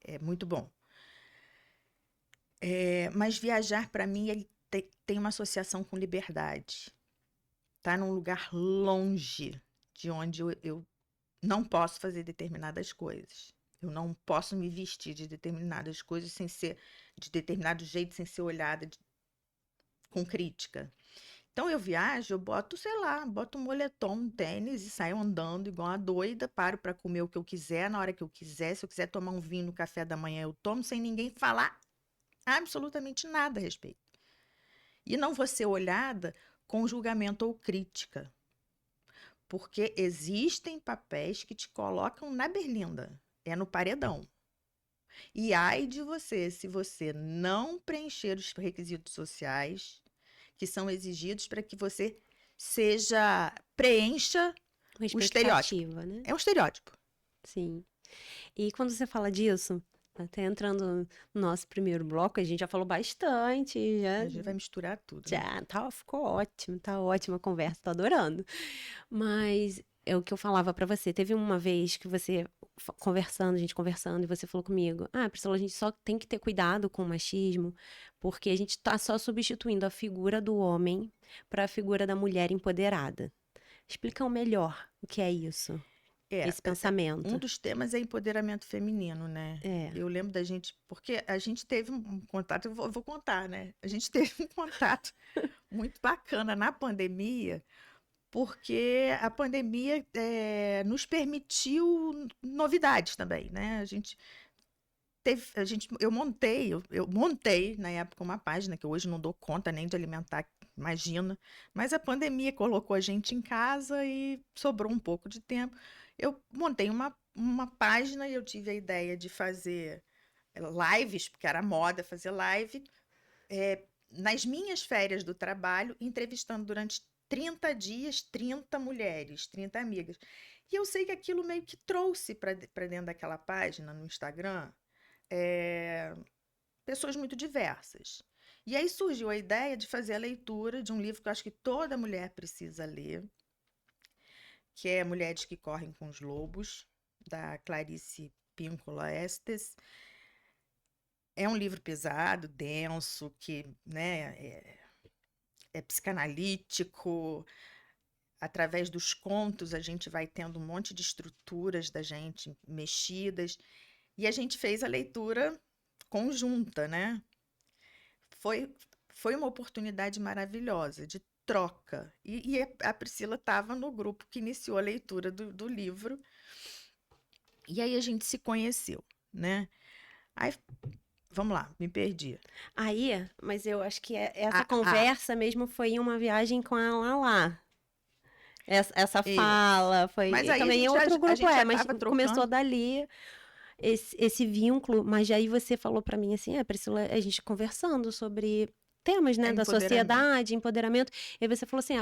É muito bom. Mas viajar para mim ele tem uma associação com liberdade. Tá num lugar longe de onde eu não posso fazer determinadas coisas. Eu não posso me vestir de determinadas coisas sem ser de determinado jeito, sem ser olhada com crítica. Então eu viajo, eu boto, sei lá, boto um moletom, um tênis e saio andando igual uma doida, paro para comer o que eu quiser, na hora que eu quiser. Se eu quiser tomar um vinho no café da manhã, eu tomo sem ninguém falar absolutamente nada a respeito. E não vou ser olhada com julgamento ou crítica. Porque existem papéis que te colocam na berlinda, é no paredão. E ai de você, se você não preencher os requisitos sociais que são exigidos para que você preencha Uma o estereótipo. expectativa, né? É um estereótipo. Sim. E quando você fala disso, até entrando no nosso primeiro bloco, a gente já falou bastante, A gente vai misturar tudo, né? já tá, ficou ótimo, tá ótima a conversa, tô adorando. Mas é o que eu falava pra você. Teve uma vez que você conversando, a gente conversando, e você falou comigo: Ah, Priscila, a gente só tem que ter cuidado com o machismo, porque a gente tá só substituindo a figura do homem para a figura da mulher empoderada. Explica melhor o que é isso, esse Um pensamento. dos temas é empoderamento feminino, né? É. Eu lembro da gente, porque a gente teve um contato, eu vou contar, né? A gente teve um contato muito bacana na pandemia, porque a pandemia nos permitiu novidades também, né? Eu montei na época uma página que hoje não dou conta nem de alimentar, imagina, mas a pandemia colocou a gente em casa e sobrou um pouco de tempo. Eu montei uma página e eu tive a ideia de fazer lives, porque era moda fazer live, nas minhas férias do trabalho, entrevistando durante 30 dias 30 mulheres, 30 amigas. E eu sei que aquilo meio que trouxe para dentro daquela página no Instagram eh, pessoas muito diversas. E aí surgiu a ideia de fazer a leitura de um livro que eu acho que toda mulher precisa ler, que é Mulheres que Correm com os Lobos, da Clarice Píncola Estes. É um livro pesado, denso, que, né, é psicanalítico. Através dos contos, a gente vai tendo um monte de estruturas da gente mexidas. E a gente fez a leitura conjunta, né? Foi, foi uma oportunidade maravilhosa de troca. E a Priscila estava no grupo que iniciou a leitura do livro. E aí a gente se conheceu, né? Aí, vamos lá, me perdi. Aí, mas eu acho que essa Ah, conversa mesmo foi em uma viagem com ela lá. Essa é. fala foi. Mas E aí também é outro a grupo, gente já mas estava começou trocando. dali esse vínculo. Mas aí você falou pra mim assim: Priscila, a gente conversando sobre temas, É né, da empoderamento. sociedade, empoderamento. E aí você falou assim: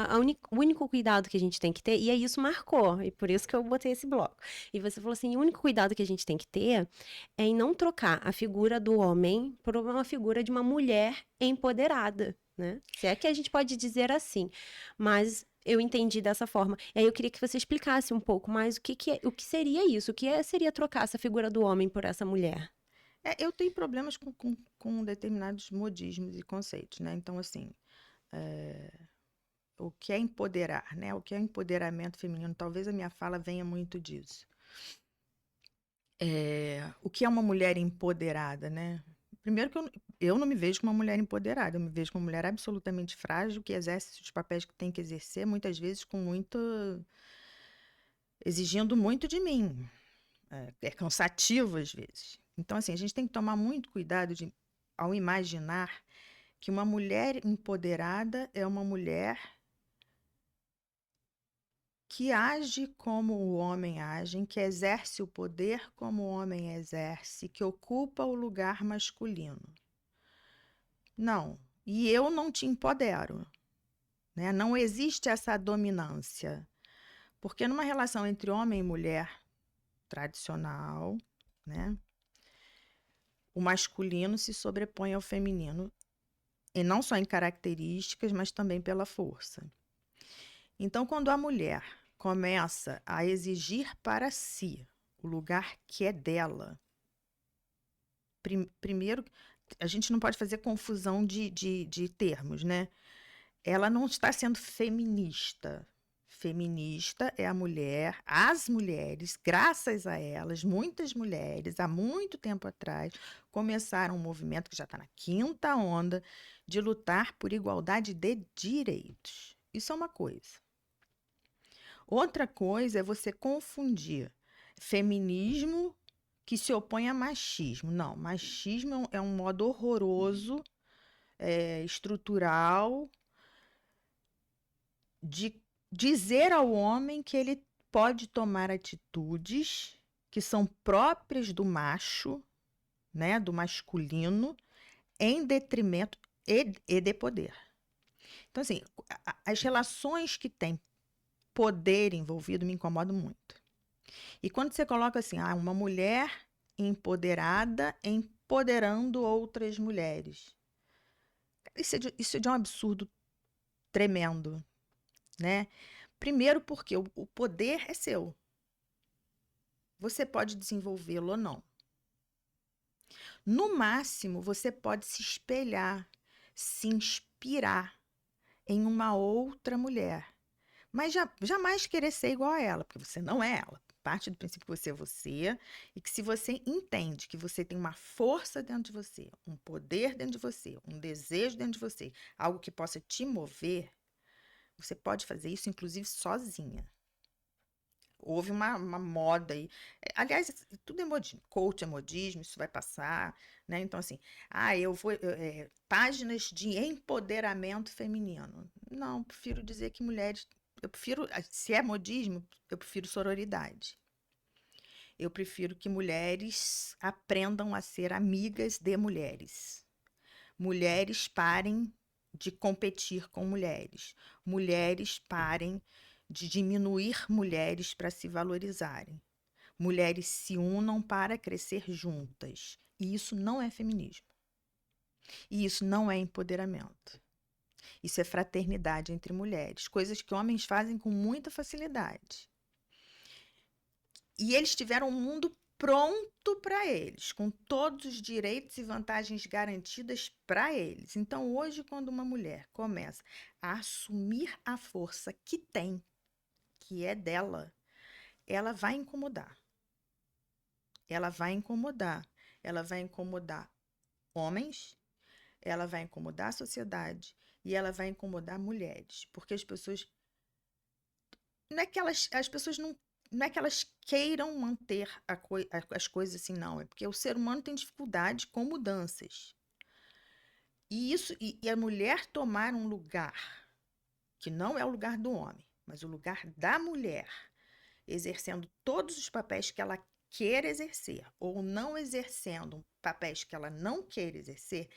o único cuidado que a gente tem que ter, e aí isso marcou, e por isso que eu botei esse bloco. E você falou assim: o único cuidado que a gente tem que ter é em não trocar a figura do homem por uma figura de uma mulher empoderada, né? Se é que a gente pode dizer assim. Mas eu entendi dessa forma. E aí eu queria que você explicasse um pouco mais o que seria isso, seria trocar essa figura do homem por essa mulher. Eu tenho problemas com determinados modismos e conceitos, né? Então, assim, eh, o que é empoderar, né? O que é empoderamento feminino? Talvez a minha fala venha muito disso. O que é uma mulher empoderada, né? Primeiro que eu não me vejo como uma mulher empoderada, eu me vejo como uma mulher absolutamente frágil, que exerce os papéis que tem que exercer, muitas vezes com muito, exigindo muito de mim. É cansativo às vezes. Então, assim, a gente tem que tomar muito cuidado ao imaginar que uma mulher empoderada é uma mulher que age como o homem age, que exerce o poder como o homem exerce, que ocupa o lugar masculino. Não. E eu não te empodero, né? Não existe essa dominância. Porque numa relação entre homem e mulher tradicional, né? O masculino se sobrepõe ao feminino, e não só em características, mas também pela força. Então, quando a mulher começa a exigir para si o lugar que é dela, primeiro, a gente não pode fazer confusão de termos, né? Ela não está sendo feminista. Feminista é a mulher, as mulheres, graças a elas, muitas mulheres, há muito tempo atrás, começaram um movimento que já está na quinta onda de lutar por igualdade de direitos. Isso é uma coisa. Outra coisa é você confundir feminismo que se opõe a machismo. Não, machismo é um modo horroroso, estrutural, de dizer ao homem que ele pode tomar atitudes que são próprias do macho, né, do masculino, em detrimento e de poder. Então, assim, as relações que têm poder envolvido me incomodam muito. E quando você coloca assim, uma mulher empoderada empoderando outras mulheres, isso é de um absurdo tremendo, né? Primeiro porque o poder é seu. Você pode desenvolvê-lo ou não. No máximo, você pode se espelhar, se inspirar em uma outra mulher. Mas jamais querer ser igual a ela, porque você não é ela. Parte do princípio que você é você, e que se você entende que você tem uma força dentro de você, um poder dentro de você, um desejo dentro de você, algo que possa te mover, você pode fazer isso, inclusive, sozinha. Houve uma moda aí. Aliás, tudo é modismo. Coach é modismo, isso vai passar, né? Então, assim, eu vou. Páginas de empoderamento feminino. Não, prefiro dizer que mulheres. Eu prefiro. Se é modismo, eu prefiro sororidade. Eu prefiro que mulheres aprendam a ser amigas de mulheres. Mulheres parem de competir com mulheres. Mulheres parem de diminuir mulheres para se valorizarem. Mulheres se unam para crescer juntas. E isso não é feminismo. E isso não é empoderamento. Isso é fraternidade entre mulheres, coisas que homens fazem com muita facilidade. E eles tiveram um mundo pronto para eles, com todos os direitos e vantagens garantidas para eles. Então, hoje, quando uma mulher começa a assumir a força que tem, que é dela, ela vai incomodar. Ela vai incomodar. Ela vai incomodar homens, ela vai incomodar a sociedade e ela vai incomodar mulheres, porque as pessoas não é que as pessoas não é que elas queiram manter as coisas assim, não. É porque o ser humano tem dificuldade com mudanças. E a mulher tomar um lugar que não é o lugar do homem, mas o lugar da mulher, exercendo todos os papéis que ela quer exercer, ou não exercendo papéis que ela não quer exercer,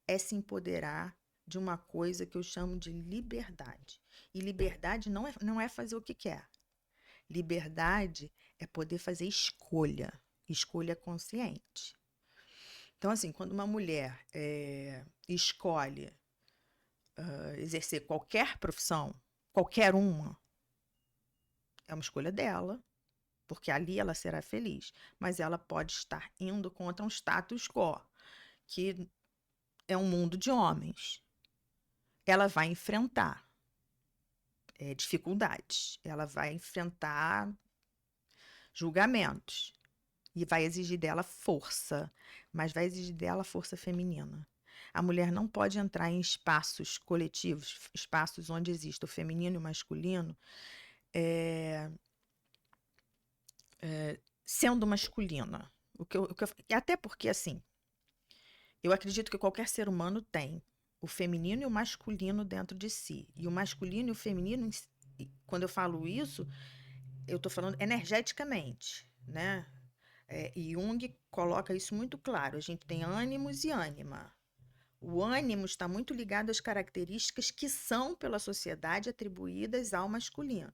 é se empoderar de uma coisa que eu chamo de liberdade. E liberdade não é fazer o que quer. Liberdade é poder fazer escolha consciente. Então, assim, quando uma mulher escolhe exercer qualquer profissão, qualquer uma, é uma escolha dela, porque ali ela será feliz. Mas ela pode estar indo contra um status quo, que é um mundo de homens. Ela vai enfrentar dificuldades, ela vai enfrentar julgamentos e vai exigir dela força, mas vai exigir dela força feminina. A mulher não pode entrar em espaços coletivos, espaços onde existe o feminino e o masculino, sendo masculina. Até porque, assim, eu acredito que qualquer ser humano tem o feminino e o masculino dentro de si. E o masculino e o feminino, quando eu falo isso, eu estou falando energeticamente, né? E Jung coloca isso muito claro. A gente tem ânimos e ânima. O ânimo está muito ligado às características que são pela sociedade atribuídas ao masculino.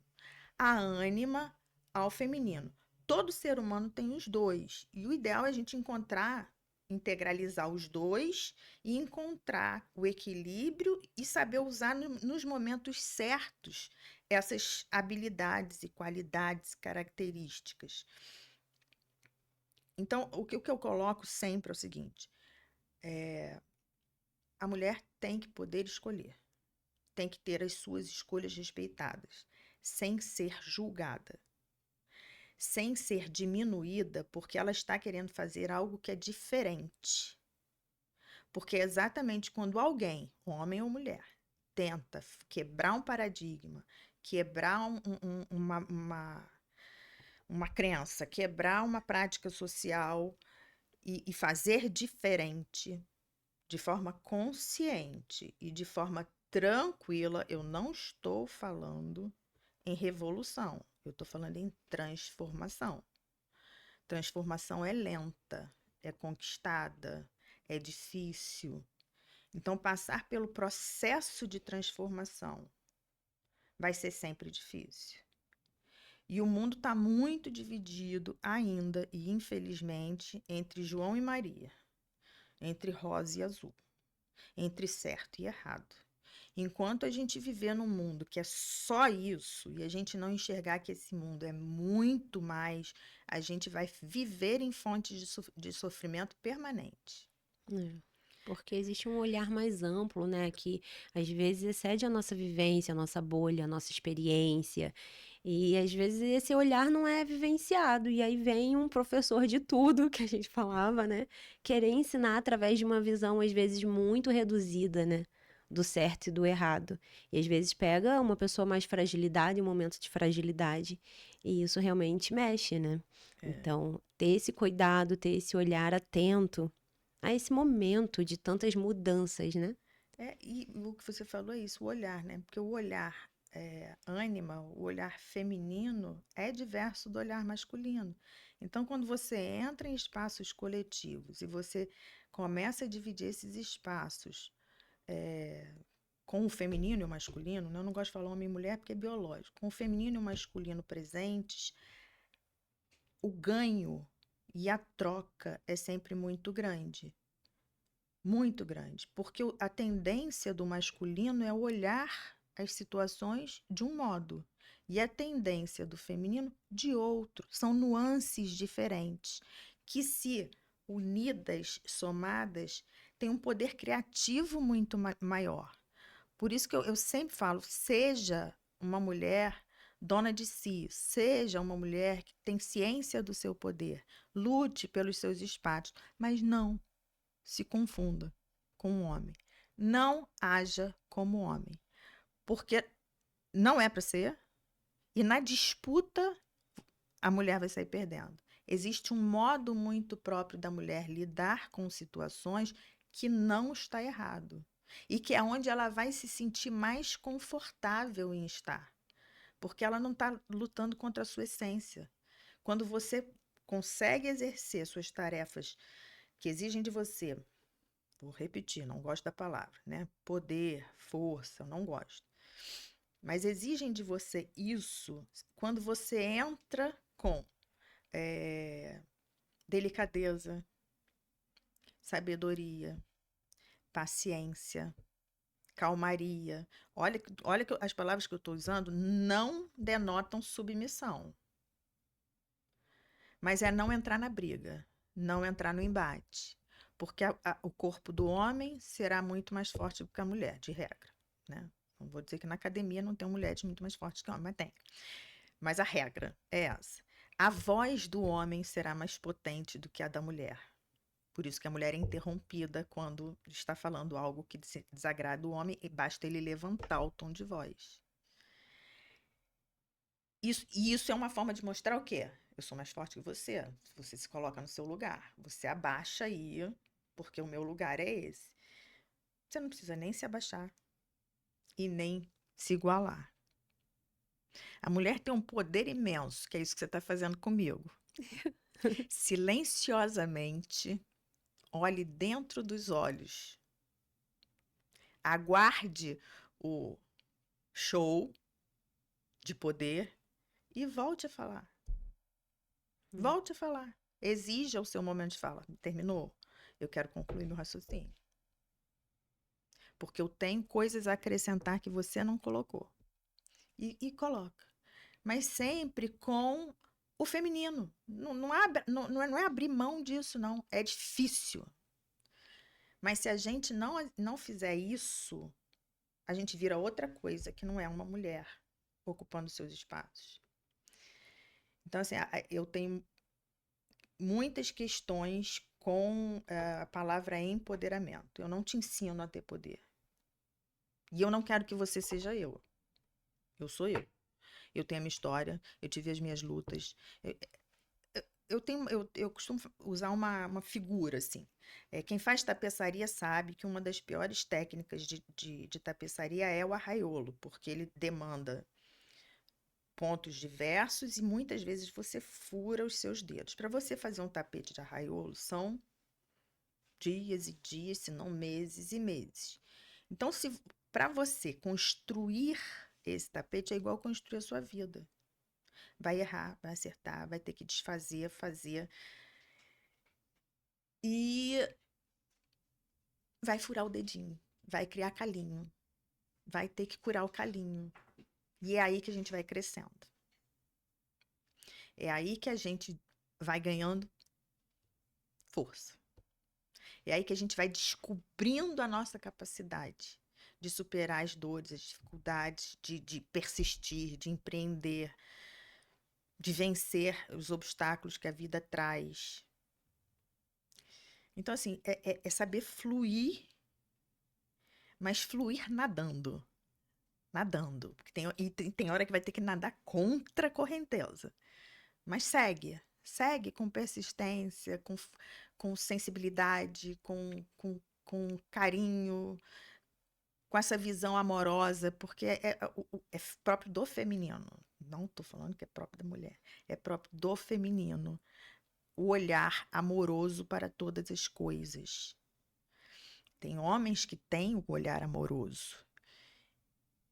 A ânima ao feminino. Todo ser humano tem os dois. E o ideal é a gente integralizar os dois e encontrar o equilíbrio e saber usar nos momentos certos essas habilidades e qualidades, características. Então, o que eu coloco sempre é o seguinte: a mulher tem que poder escolher, tem que ter as suas escolhas respeitadas, sem ser julgada, sem ser diminuída porque ela está querendo fazer algo que é diferente. Porque é exatamente quando alguém, homem ou mulher, tenta quebrar um paradigma, quebrar uma crença, quebrar uma prática social e fazer diferente, de forma consciente e de forma tranquila, eu não estou falando em revolução, eu estou falando em transformação. Transformação é lenta, é conquistada, é difícil. Então, passar pelo processo de transformação vai ser sempre difícil. E o mundo está muito dividido ainda, e infelizmente, entre João e Maria, entre rosa e azul, entre certo e errado. Enquanto a gente viver num mundo que é só isso, e a gente não enxergar que esse mundo é muito mais, a gente vai viver em fontes de sofrimento permanente. Porque existe um olhar mais amplo, né? Que às vezes excede a nossa vivência, a nossa bolha, a nossa experiência. E às vezes esse olhar não é vivenciado. E aí vem um professor de tudo que a gente falava, né? Querer ensinar através de uma visão, às vezes, muito reduzida, né? Do certo e do errado. E às vezes pega uma pessoa mais fragilidade, um momento de fragilidade. E isso realmente mexe, né? Então, ter esse cuidado, ter esse olhar atento a esse momento de tantas mudanças, né? E o que você falou é isso, o olhar, né? Porque o olhar ânima, o olhar feminino é diverso do olhar masculino. Então, quando você entra em espaços coletivos e você começa a dividir esses espaços com o feminino e o masculino, né? Eu não gosto de falar homem e mulher porque é biológico, com o feminino e o masculino presentes, o ganho e a troca é sempre muito grande. Muito grande, porque a tendência do masculino é olhar as situações de um modo e a tendência do feminino de outro. São nuances diferentes que, se unidas, somadas, têm um poder criativo muito maior. Por isso que eu sempre falo, seja uma mulher dona de si, seja uma mulher que tem ciência do seu poder, lute pelos seus espaços, mas não se confunda com um homem. Não haja como homem, porque não é para ser, e na disputa a mulher vai sair perdendo. Existe um modo muito próprio da mulher lidar com situações que não está errado e que é onde ela vai se sentir mais confortável em estar, porque ela não está lutando contra a sua essência. Quando você consegue exercer suas tarefas que exigem de você, vou repetir, não gosto da palavra, né? Poder, força, eu não gosto. Mas exigem de você isso quando você entra com delicadeza, sabedoria, paciência, calmaria. Olha que as palavras que eu estou usando não denotam submissão. Mas é não entrar na briga, não entrar no embate. Porque o corpo do homem será muito mais forte do que a mulher, de regra, né? Não vou dizer que na academia não tem mulheres muito mais fortes que homens, mas tem. Mas a regra é essa. A voz do homem será mais potente do que a da mulher. Por isso que a mulher é interrompida quando está falando algo que desagrada o homem e basta ele levantar o tom de voz. Isso é uma forma de mostrar o quê? Eu sou mais forte que você. Você se coloca no seu lugar. Você abaixa aí, porque o meu lugar é esse. Você não precisa nem se abaixar e nem se igualar. A mulher tem um poder imenso, que é isso que você está fazendo comigo. Silenciosamente, olhe dentro dos olhos. Aguarde o show de poder e volte a falar. Volte a falar. Exija o seu momento de fala. Terminou? Eu quero concluir meu raciocínio. Porque eu tenho coisas a acrescentar que você não colocou. E coloca. Mas sempre com o feminino. Não é abrir mão disso, não. É difícil. Mas se a gente não fizer isso, a gente vira outra coisa, que não é uma mulher ocupando seus espaços. Então, assim, eu tenho muitas questões com a palavra empoderamento. Eu não te ensino a ter poder. E eu não quero que você seja eu. Eu sou eu. Eu tenho a minha história, eu tive as minhas lutas. Eu costumo usar uma figura, assim. Quem faz tapeçaria sabe que uma das piores técnicas de tapeçaria é o arraiolo, porque ele demanda pontos diversos e muitas vezes você fura os seus dedos. Para você fazer um tapete de arraiolo, são dias e dias, se não meses e meses. Então, para você construir esse tapete, é igual construir a sua vida. Vai errar, vai acertar, vai ter que desfazer, fazer. E vai furar o dedinho, vai criar calinho, vai ter que curar o calinho. E é aí que a gente vai crescendo. É aí que a gente vai ganhando força. É aí que a gente vai descobrindo a nossa capacidade de superar as dores, as dificuldades, de persistir, de empreender, de vencer os obstáculos que a vida traz. Então, assim, é saber fluir, mas fluir nadando. Nadando. Porque tem hora que vai ter que nadar contra a correnteza. Mas segue. Segue com persistência, com sensibilidade, com carinho, com essa visão amorosa, porque é próprio do feminino. Não estou falando que é próprio da mulher, é próprio do feminino. O olhar amoroso para todas as coisas. Tem homens que têm o olhar amoroso.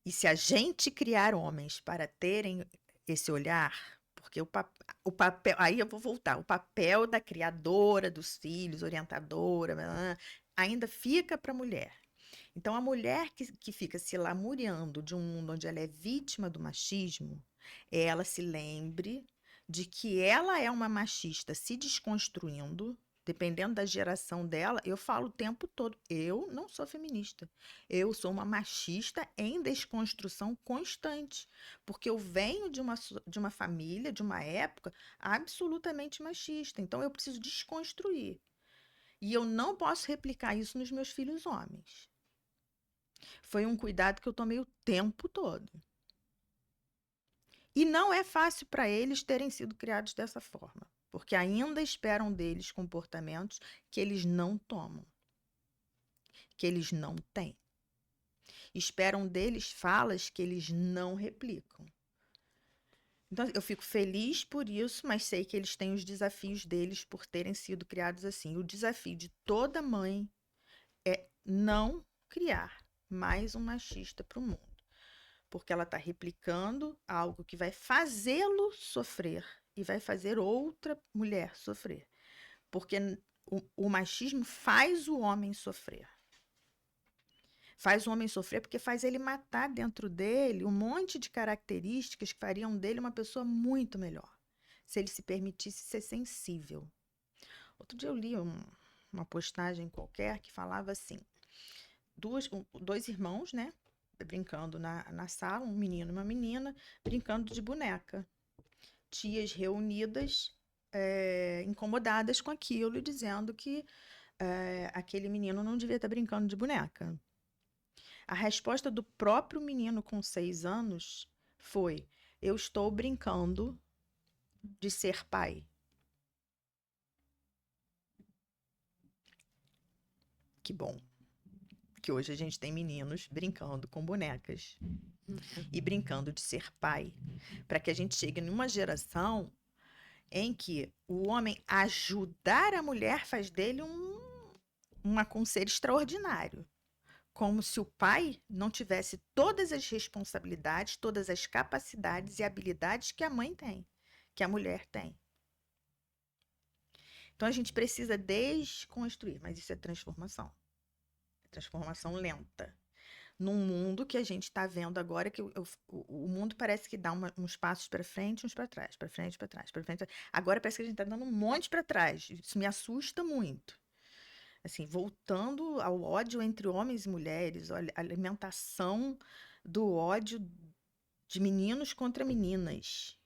E se a gente criar homens para terem esse olhar, porque o papel, aí eu vou voltar, o papel da criadora dos filhos, orientadora, ainda fica para a mulher. Então, a mulher que fica se lamuriando de um mundo onde ela é vítima do machismo, ela se lembre de que ela é uma machista se desconstruindo, dependendo da geração dela. Eu falo o tempo todo, eu não sou feminista, eu sou uma machista em desconstrução constante, porque eu venho de uma família, de uma época absolutamente machista, então eu preciso desconstruir. E eu não posso replicar isso nos meus filhos homens. Foi um cuidado que eu tomei o tempo todo. E não é fácil para eles terem sido criados dessa forma, porque ainda esperam deles comportamentos que eles não tomam, que eles não têm. Esperam deles falas que eles não replicam. Então, eu fico feliz por isso, mas sei que eles têm os desafios deles por terem sido criados assim. O desafio de toda mãe é não criar mais um machista para o mundo. Porque ela está replicando algo que vai fazê-lo sofrer e vai fazer outra mulher sofrer. Porque o machismo faz o homem sofrer. Faz o homem sofrer porque faz ele matar dentro dele um monte de características que fariam dele uma pessoa muito melhor, se ele se permitisse ser sensível. Outro dia eu li uma postagem qualquer que falava assim, dois irmãos, né? Brincando na sala, um menino e uma menina, brincando de boneca. Tias reunidas, incomodadas com aquilo e dizendo que aquele menino não devia estar brincando de boneca. A resposta do próprio menino com 6 anos foi: eu estou brincando de ser pai. Que bom que hoje a gente tem meninos brincando com bonecas e brincando de ser pai, para que a gente chegue numa geração em que o homem ajudar a mulher faz dele um ser extraordinário. Como se o pai não tivesse todas as responsabilidades, todas as capacidades e habilidades que a mãe tem, que a mulher tem. Então a gente precisa desconstruir, mas isso é transformação. É transformação lenta. Num mundo que a gente está vendo agora, que o mundo parece que dá uns passos para frente, uns para trás, para frente, para trás, para frente. Agora parece que a gente está dando um monte para trás. Isso me assusta muito. Assim, voltando ao ódio entre homens e mulheres, a alimentação do ódio de meninos contra meninas.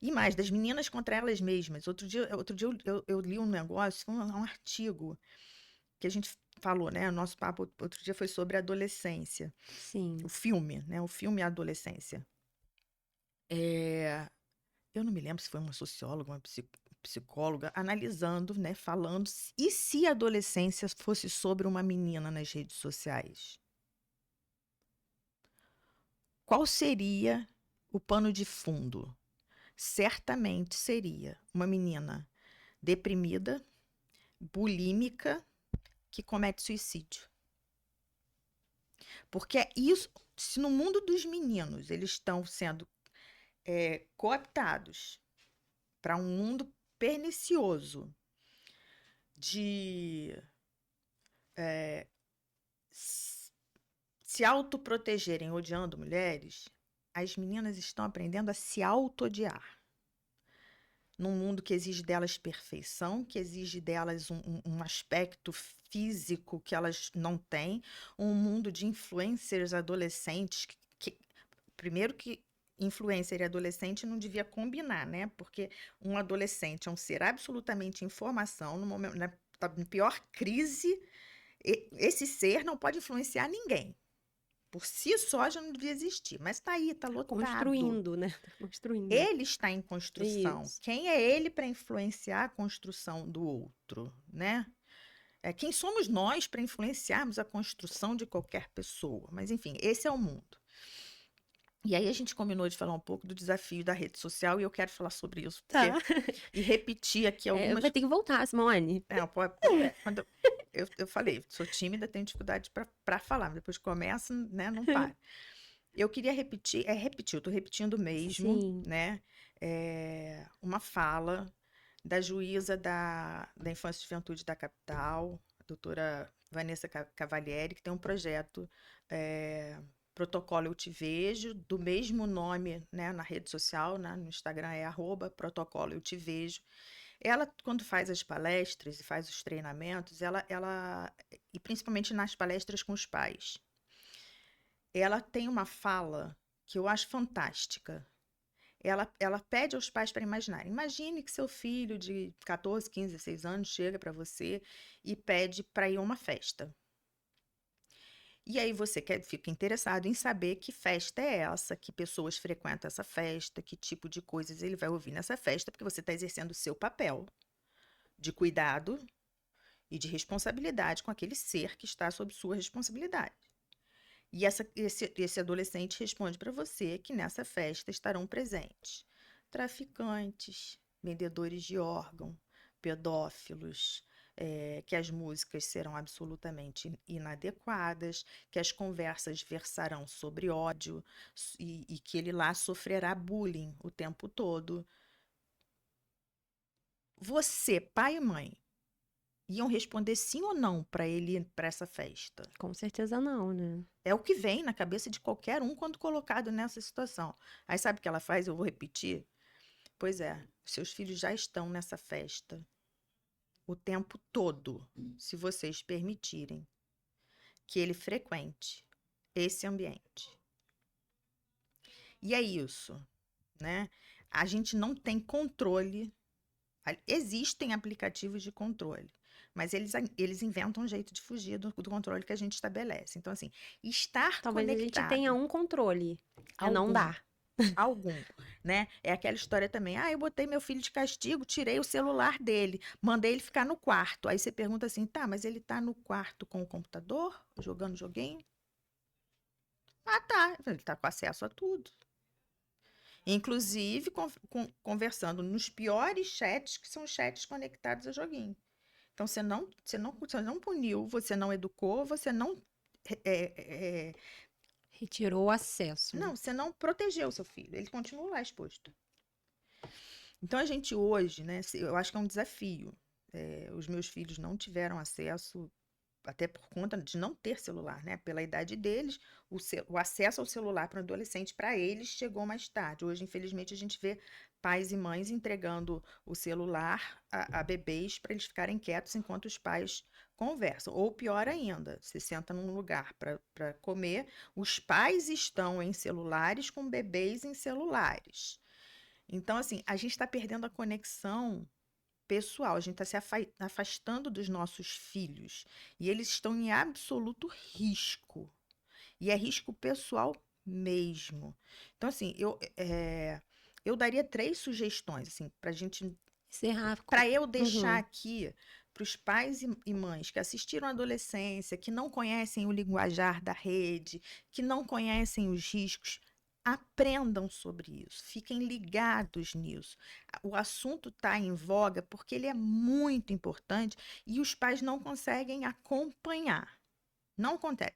E mais, das meninas contra elas mesmas. Outro dia eu li um negócio, um artigo que a gente falou, né? O nosso papo outro dia foi sobre a adolescência. Sim. O filme, né? O filme Adolescência. Eu não me lembro se foi uma socióloga, uma psicóloga, analisando, né? Falando, e se a adolescência fosse sobre uma menina nas redes sociais? Qual seria o pano de fundo? Certamente seria uma menina deprimida, bulímica, que comete suicídio. Porque é isso, se no mundo dos meninos eles estão sendo cooptados para um mundo pernicioso de se autoprotegerem odiando mulheres, as meninas estão aprendendo a se auto-odiar. Num mundo que exige delas perfeição, que exige delas um aspecto físico que elas não têm, um mundo de influencers adolescentes, primeiro que influencer e adolescente não devia combinar, né? Porque um adolescente é um ser absolutamente em formação, no momento, na pior crise, esse ser não pode influenciar ninguém. Por si só já não devia existir, mas está aí, está lotado. Construindo, né? Construindo. Ele está em construção. Isso. Quem é ele para influenciar a construção do outro, né? Quem somos nós para influenciarmos a construção de qualquer pessoa? Mas, enfim, esse é o mundo. E aí a gente combinou de falar um pouco do desafio da rede social e eu quero falar sobre isso, Tá. e repetir aqui algumas... Vai ter que voltar, Simone. Quando eu falei, sou tímida, tenho dificuldade para falar, mas depois começa, né, não para. Eu queria repetir, eu tô repetindo mesmo, Sim. né, uma fala da juíza da Infância e Juventude da capital, a doutora Vanessa Cavalieri, que tem um projeto, Protocolo Eu Te Vejo, do mesmo nome, né, na rede social, né, no Instagram é @protocolo eu te vejo. Ela, quando faz as palestras e faz os treinamentos, e principalmente nas palestras com os pais, ela tem uma fala que eu acho fantástica. Ela pede aos pais para imaginar. Imagine que seu filho de 14, 15, 16 anos chega para você e pede para ir a uma festa. E aí você fica interessado em saber que festa é essa, que pessoas frequentam essa festa, que tipo de coisas ele vai ouvir nessa festa, porque você está exercendo o seu papel de cuidado e de responsabilidade com aquele ser que está sob sua responsabilidade. E esse adolescente responde para você que nessa festa estarão presentes traficantes, vendedores de órgão, pedófilos, que as músicas serão absolutamente inadequadas, que as conversas versarão sobre ódio e que ele lá sofrerá bullying o tempo todo. Você, pai e mãe, iam responder sim ou não para ele ir para essa festa? Com certeza não, né? É o que vem na cabeça de qualquer um quando colocado nessa situação. Aí sabe o que ela faz? Eu vou repetir. Pois é, seus filhos já estão nessa festa o tempo todo, se vocês permitirem que ele frequente esse ambiente. E é isso, né? A gente não tem controle. Existem aplicativos de controle, mas eles inventam um jeito de fugir do controle que a gente estabelece. Então, assim, estar Talvez a gente tenha conectado, um controle, é não algum, dar. algum, né? É aquela história também. Eu botei meu filho de castigo, tirei o celular dele, mandei ele ficar no quarto. Aí você pergunta assim, tá, mas ele tá no quarto com o computador, jogando joguinho? Ah, tá. Ele tá com acesso a tudo. Inclusive conversando nos piores chats, que são chats conectados a joguinho. Então, você não puniu, você não educou, você não. Retirou o acesso, né? Não, você não protegeu o seu filho. Ele continua lá exposto. Então, a gente hoje, né, eu acho que é um desafio. Os meus filhos não tiveram acesso, até por conta de não ter celular, né? Pela idade deles, o acesso ao celular para o adolescente, para eles, chegou mais tarde. Hoje, infelizmente, a gente vê pais e mães entregando o celular a bebês para eles ficarem quietos enquanto os pais conversam. Ou pior ainda, você senta num lugar para comer, os pais estão em celulares com bebês em celulares. Então, assim, a gente está perdendo a conexão pessoal, a gente está se afastando dos nossos filhos e eles estão em absoluto risco. E é risco pessoal mesmo. Então, assim, eu daria 3 sugestões, assim, Encerrar. para eu deixar Uhum. aqui para os pais e mães que assistiram à adolescência, que não conhecem o linguajar da rede, que não conhecem os riscos, aprendam sobre isso, fiquem ligados nisso. O assunto está em voga porque ele é muito importante e os pais não conseguem acompanhar. Não acontece.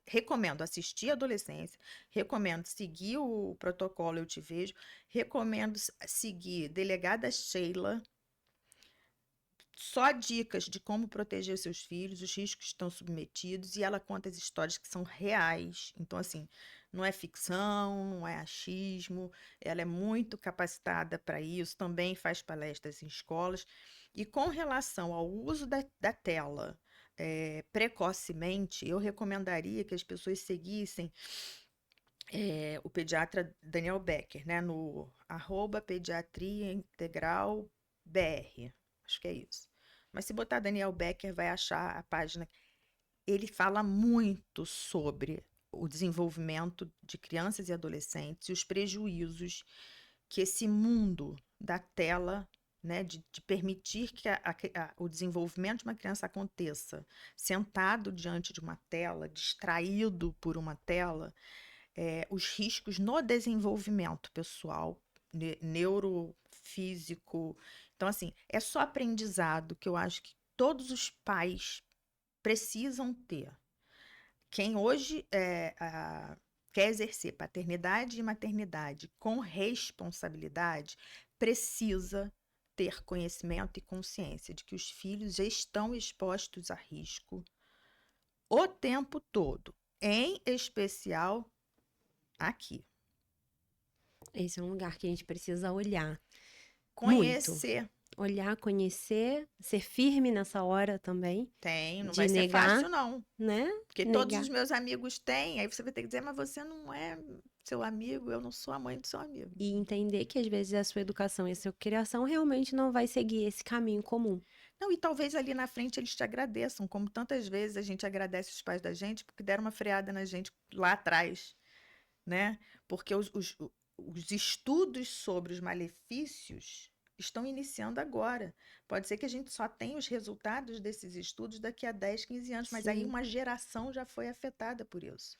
Recomendo assistir a adolescência, recomendo seguir o protocolo Eu Te Vejo, recomendo seguir Delegada Sheila. Só dicas de como proteger seus filhos, os riscos que estão submetidos, e ela conta as histórias que são reais. Então, assim, não é ficção, não é achismo, ela é muito capacitada para isso, também faz palestras em escolas. E com relação ao uso da tela precocemente, eu recomendaria que as pessoas seguissem o pediatra Daniel Becker, né, no @pediatriaintegralbr. Acho que é isso. Mas se botar Daniel Becker, vai achar a página. Ele fala muito sobre o desenvolvimento de crianças e adolescentes e os prejuízos que esse mundo da tela né, de permitir que o desenvolvimento de uma criança aconteça sentado diante de uma tela, distraído por uma tela, os riscos no desenvolvimento pessoal, neurofísico. Então, assim, é só aprendizado que eu acho que todos os pais precisam ter. Quem hoje quer exercer paternidade e maternidade com responsabilidade precisa ter conhecimento e consciência de que os filhos estão expostos a risco o tempo todo, em especial aqui. Esse é um lugar que a gente precisa olhar. Conhecer. Muito. Olhar, conhecer, ser firme nessa hora também. Não de vai ser negar, fácil, não. Né? Porque todos os meus amigos têm, aí você vai ter que dizer, mas você não é seu amigo, eu não sou a mãe do seu amigo. E entender que às vezes a sua educação e a sua criação realmente não vai seguir esse caminho comum. Não, e talvez ali na frente eles te agradeçam, como tantas vezes a gente agradece os pais da gente porque deram uma freada na gente lá atrás, né? Porque os estudos sobre os malefícios estão iniciando agora. Pode ser que a gente só tenha os resultados desses estudos daqui a 10, 15 anos, mas aí uma geração já foi afetada por isso.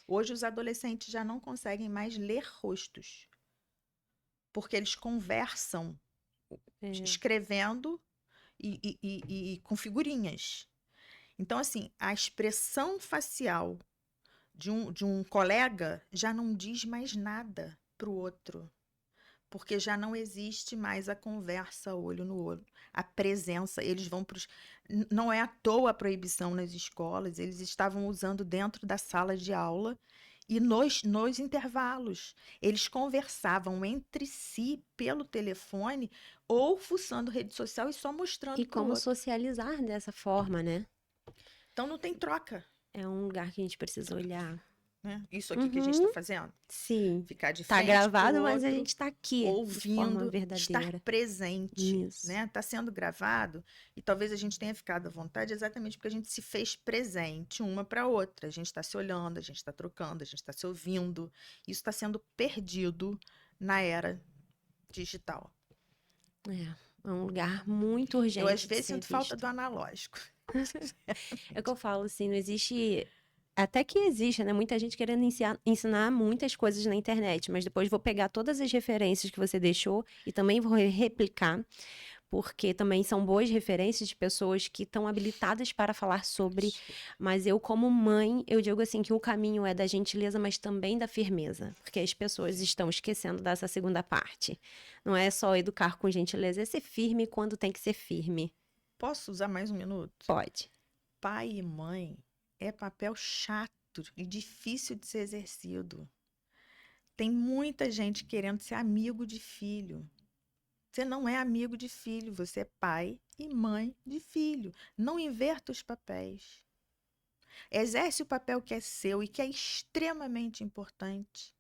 Hoje os adolescentes já não conseguem mais ler rostos, porque eles conversam escrevendo e com figurinhas. Então, assim, a expressão facial de um colega já não diz mais nada para o outro, porque já não existe mais a conversa olho no olho, a presença. Eles vão para os... Não é à toa a proibição nas escolas, eles estavam usando dentro da sala de aula e nos intervalos. Eles conversavam entre si pelo telefone ou fuçando rede social e só mostrando para o outro. E como socializar dessa forma, né? Então não tem troca. É um lugar que a gente precisa olhar. Né? Isso aqui que a gente está fazendo. Sim. Ficar de frente. Tá gravado, mas a outro, gente está aqui. ouvindo, estar presente. Isso. Né? Tá sendo gravado e talvez a gente tenha ficado à vontade exatamente porque a gente se fez presente uma para outra. A gente está se olhando, a gente está trocando, a gente está se ouvindo. Isso está sendo perdido na era digital. É um lugar muito urgente. Eu, às vezes, sinto falta do analógico. É o que eu falo, assim, não existe... Até que existe, né? Muita gente querendo ensinar muitas coisas na internet, mas depois vou pegar todas as referências que você deixou e também vou replicar, porque também são boas referências de pessoas que estão habilitadas para falar sobre, mas eu como mãe, eu digo assim que o caminho é da gentileza, mas também da firmeza, porque as pessoas estão esquecendo dessa segunda parte. Não é só educar com gentileza, é ser firme quando tem que ser firme. Posso usar mais um minuto? Pode. Pai e mãe é papel chato e difícil de ser exercido. Tem muita gente querendo ser amigo de filho. Você não é amigo de filho, você é pai e mãe de filho. Não inverta os papéis. Exerce o papel que é seu e que é extremamente importante,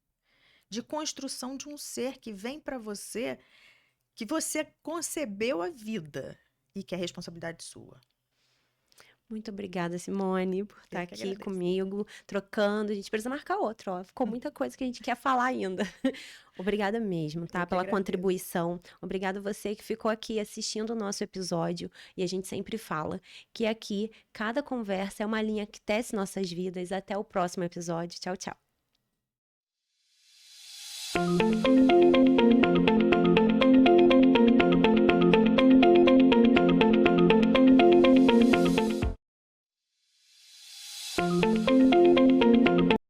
de construção de um ser que vem para você, que você concebeu a vida e que é responsabilidade sua. Muito obrigada, Simone, por estar aqui comigo, trocando. A gente precisa marcar outro, ó. Ficou muita coisa que a gente quer falar ainda. Obrigada mesmo, tá? Pela contribuição. Obrigada você que ficou aqui assistindo o nosso episódio. E a gente sempre fala que aqui, cada conversa é uma linha que tece nossas vidas. Até o próximo episódio. Tchau, tchau. Thank you.